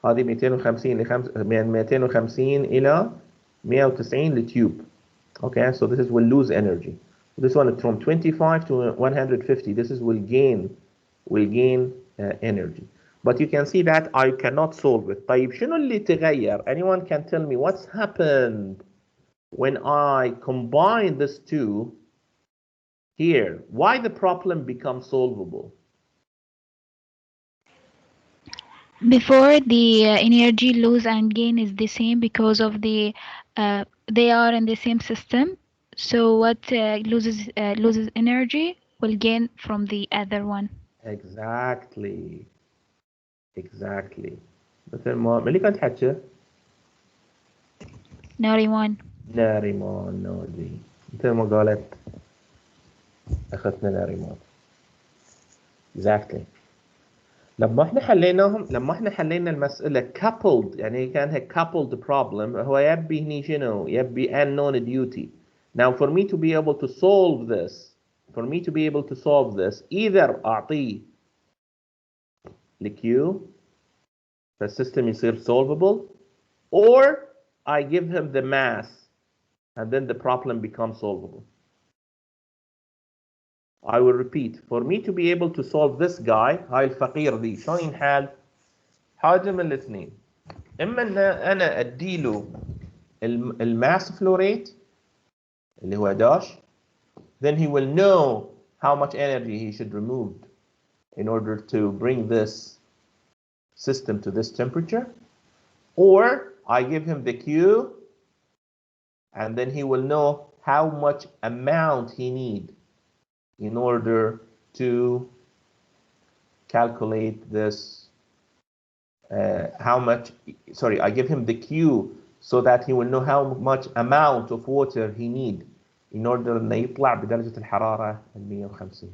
A: هذه 250 من 250 إلى 190 لتيوب. Okay, so this is will lose energy. This one is from 25 to 150. This is will gain energy. But you can see that I cannot solve it. طيب شنو اللي تغير? Anyone can tell me what's happened when I combine these two here? Why the problem becomes solvable?
F: Before the energy lose and gain is the same because of the they are in the same system. So what loses energy will gain from the other one.
A: Exactly. مثل ما اللي كانت حكي
F: ناريمان
A: نودي مثل ما قالت اختنا ناريمان. Exactly. لما احنا حلينا المسألة coupled يعني كانها coupled problem هو يبي هني شنو؟ يبي unknown duty. Now for me to be able to solve this either أعطيه Q فالسيستم يصير solvable or I give him the mass and then the problem becomes solvable. I will repeat. For me to be able to solve this guy هاي الفقير ذي شلون ينحل؟ حاجة من الاثنين. إما إن أنا أديله الماس flow rate اللي هو داش then he will know how much energy he should remove in order to bring this system to this temperature, or I give him the Q and then he will know how much amount he need in order to calculate this I give him the Q so that he will know how much amount of water he need in order انه يطلع بدرجة الحرارة 150.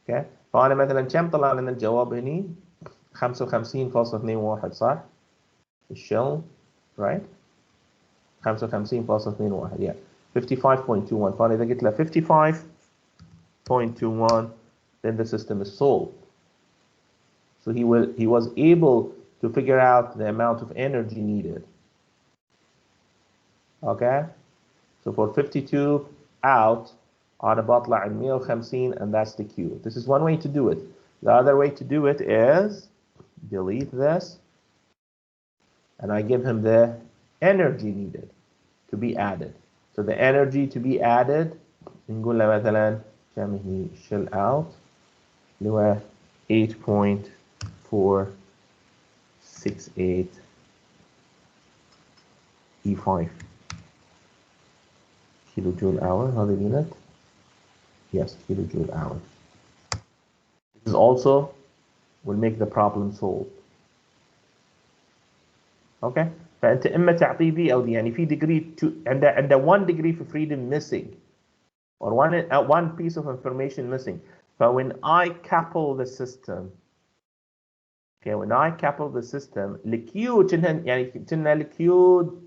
A: Okay. فأنا مثلا كم طلع لنا الجواب هني 55.21 صح؟ الشل right 55.21 yeah 55.21 فأنا إذا قلت له 55.21 then the system is solved. So he was able to figure out the amount of energy needed. Okay, so for 52 out أنا بطلع 150 and that's the Q. This is one way to do it. The other way to do it is delete this and I give him the energy needed to be added. So the energy to be added نقول له مثلا كم هي shell out اللي هو 8.468 E5 كيلو جول hour هذا اليونت. Yes, kilojoule hour. This is also will make the problem solved. Okay. فأنت إما تعطيه دي أو دي يعني في degree عنده 1 degree of freedom missing or one piece of information missing. But when I couple the system, okay, when I couple the system, الكيو كنا الكيو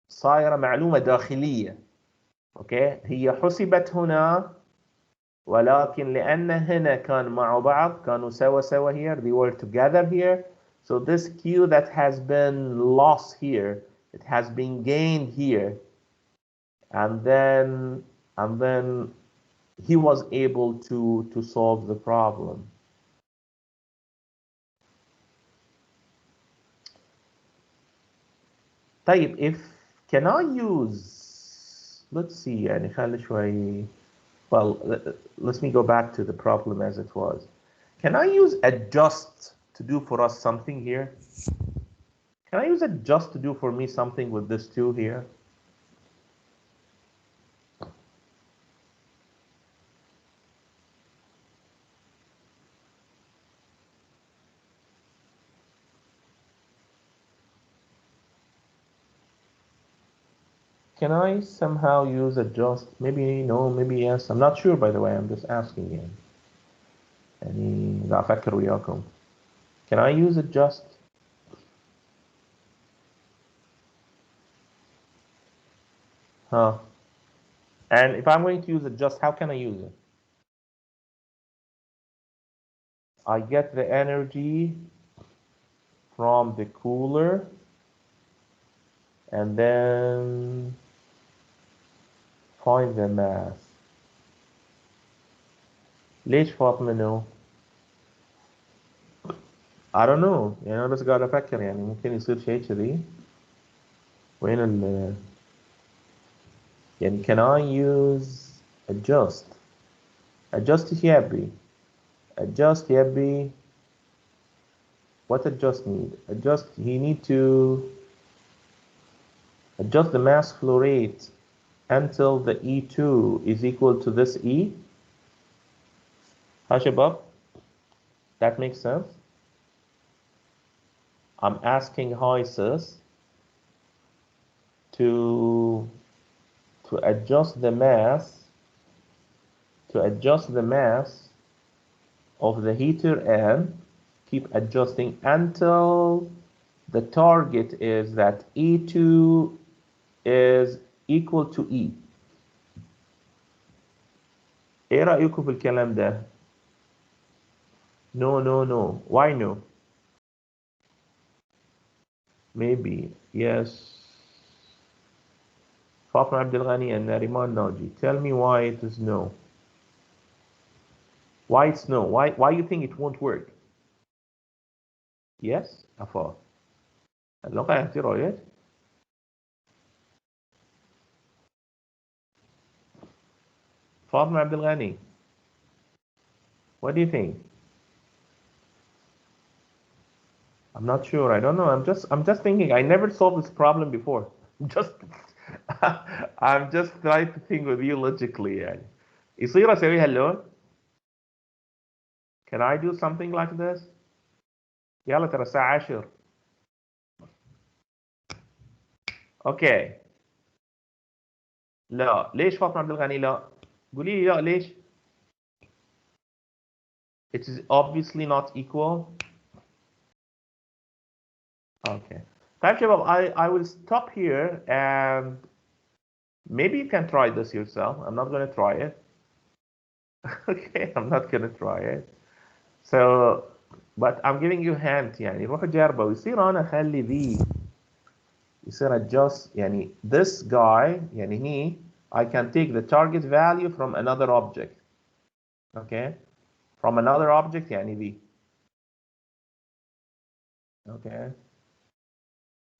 A: صايرة معلومة داخلية. Okay. هي حسبت هنا ولكن لأن هنا كان مع بعض كانوا سوا here, they were together here, so this Q that has been lost here, it has been gained here, and then he was able to solve the problem. طيب, if can I use, let's see يعني خلي شوي. Well, let me go back to the problem as it was. Can I use adjust to do for us something here? Can I use adjust to do for me something with this 2 here? Can I somehow use adjust? Maybe no, maybe yes. I'm not sure, by the way. I'm just asking you. يعني لا أفكر وياكم. Can I use adjust? Huh. And if I'm going to use adjust, how can I use it? I get the energy from the cooler and then find the mass. ليش فاطمة no? I don't know. يعني أنا بس قاعد أفكر يعني ممكن يصير شيء كذي. وين ال يعني can I use adjust? Adjust يبي. Adjust يبي. What adjust need? Adjust, he need to adjust the mass flow rate until the E2 is equal to this E. Hi Shabab, that makes sense. I'm asking HYSYS to adjust the mass of the heater and keep adjusting until the target is that E2 is equal to E. ايه رأيكم في الكلام ده؟ No. Why no? Maybe yes. Fatima Abdul Ghani and Nariman Naji. Tell me why it is no. Why it's no? Why you think it won't work? Yes, Afa. اللغة اعتراض. Fatima Abdul Ghani. What do you think? I'm not sure. I don't know. I'm just thinking. I never solved this problem before. I'm just trying to think with you logically يعني. يصير أسويها اللون؟ Can I do something like this? يلا ترى الساعة 10. اوكي. لا، ليش فاطمة عبد الغني لا؟ قولي لي لا ليش؟ It is obviously not equal. Okay. طيب شباب, I will stop here and maybe you can try this yourself. I'm not going to try it. Okay, I'm not going to try it. So but I'm giving you hint يعني روحوا جربوا ويصير أنا أخلي ذي يصير adjust يعني this guy يعني he I can take the target value from another object okay from another object يعني ذي okay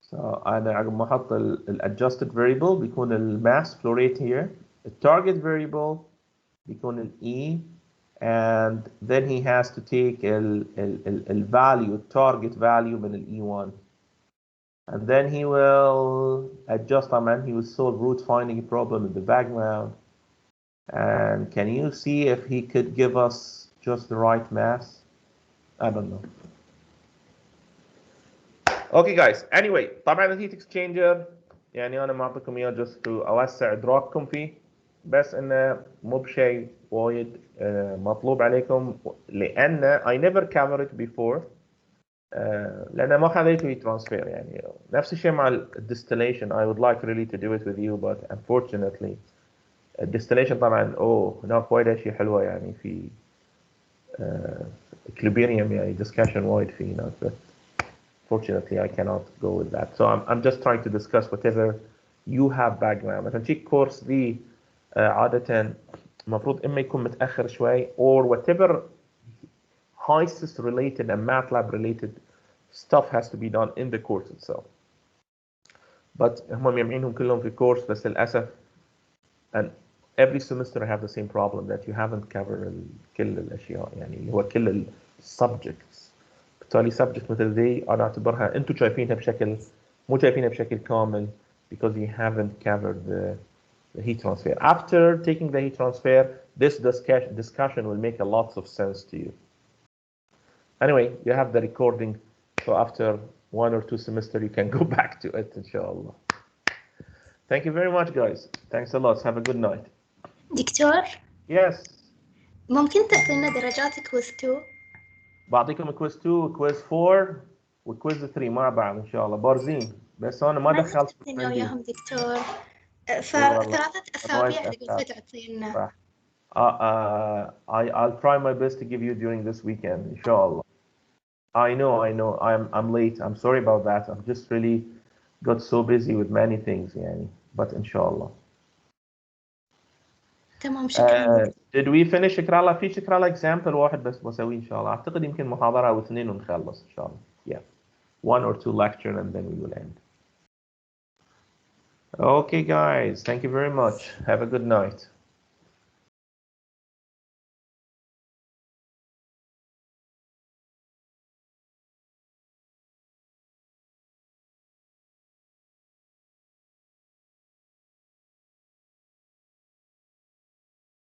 A: so أنا عقب ما أحط ال adjusted variable بيكون ال mass flow rate here the target variable بيكون ال E and then he has to take ال value target value من ال E1 and then he will adjust he will solve root finding problem in the background. And can you see if he could give us just the right mass? I don't know. Okay guys, anyway طبعا الهيت اكسشينجر يعني انا معطيكم اياه just to اوسع ادراككم فيه بس انه مو بشيء وايد مطلوب عليكم لان I never covered it before لان ما خذيته ترانسفير يعني نفس الشيء مع الديستليشن I would like really to do it with you but unfortunately الديستليشن طبعا هناك وايد اشياء حلوه يعني في كليبيريوم يعني discussion وايد في هناك but fortunately I cannot go with that so I'm just trying to discuss whatever you have background مثلا شي كورس ذي عادة المفروض اما يكون متاخر شوي or whatever HYSYS related and MATLAB related stuff has to be done in the course itself but هم مجمعينهم كلهم في كورس بس للاسف and every semester I have the same problem that you haven't covered كل الاشياء يعني اللي هو كل ال subjects بالتالي subject مثل ذي انا اعتبرها انتم شايفينها بشكل مو شايفينها بشكل كامل because you haven't covered the heat transfer. After taking the heat transfer, this discussion will make a lot of sense to you. Anyway, you have the recording, so after 1 or 2 semesters you can go back to it, inshallah. Thank you very much, guys. Thanks a lot. Have a good night.
G: دكتور
A: Yes.
G: ممكن تعطينا درجات كويز 2؟
A: بعطيكم كويز 2 كويز 4 وكويز 3 مع بعض ان شاء الله بارزين بس انا ما دخلت
G: تعطينا وياهم دكتور
A: والله.
G: ف3 أسابيع قلت تعطينا
A: I'll try my best to give you during this weekend inshallah. I know I'm late. I'm sorry about that. I'm just really got so busy with many things يعني but inshallah.
G: تمام شكرا.
A: Did we finish شكرا الله في شكرا الله example واحد بس بسويه ان شاء الله اعتقد يمكن محاضرة او 2 ونخلص ان شاء الله. Yeah. 1 or 2 lecture and then we will end. Okay guys, thank you very much. Have a good night.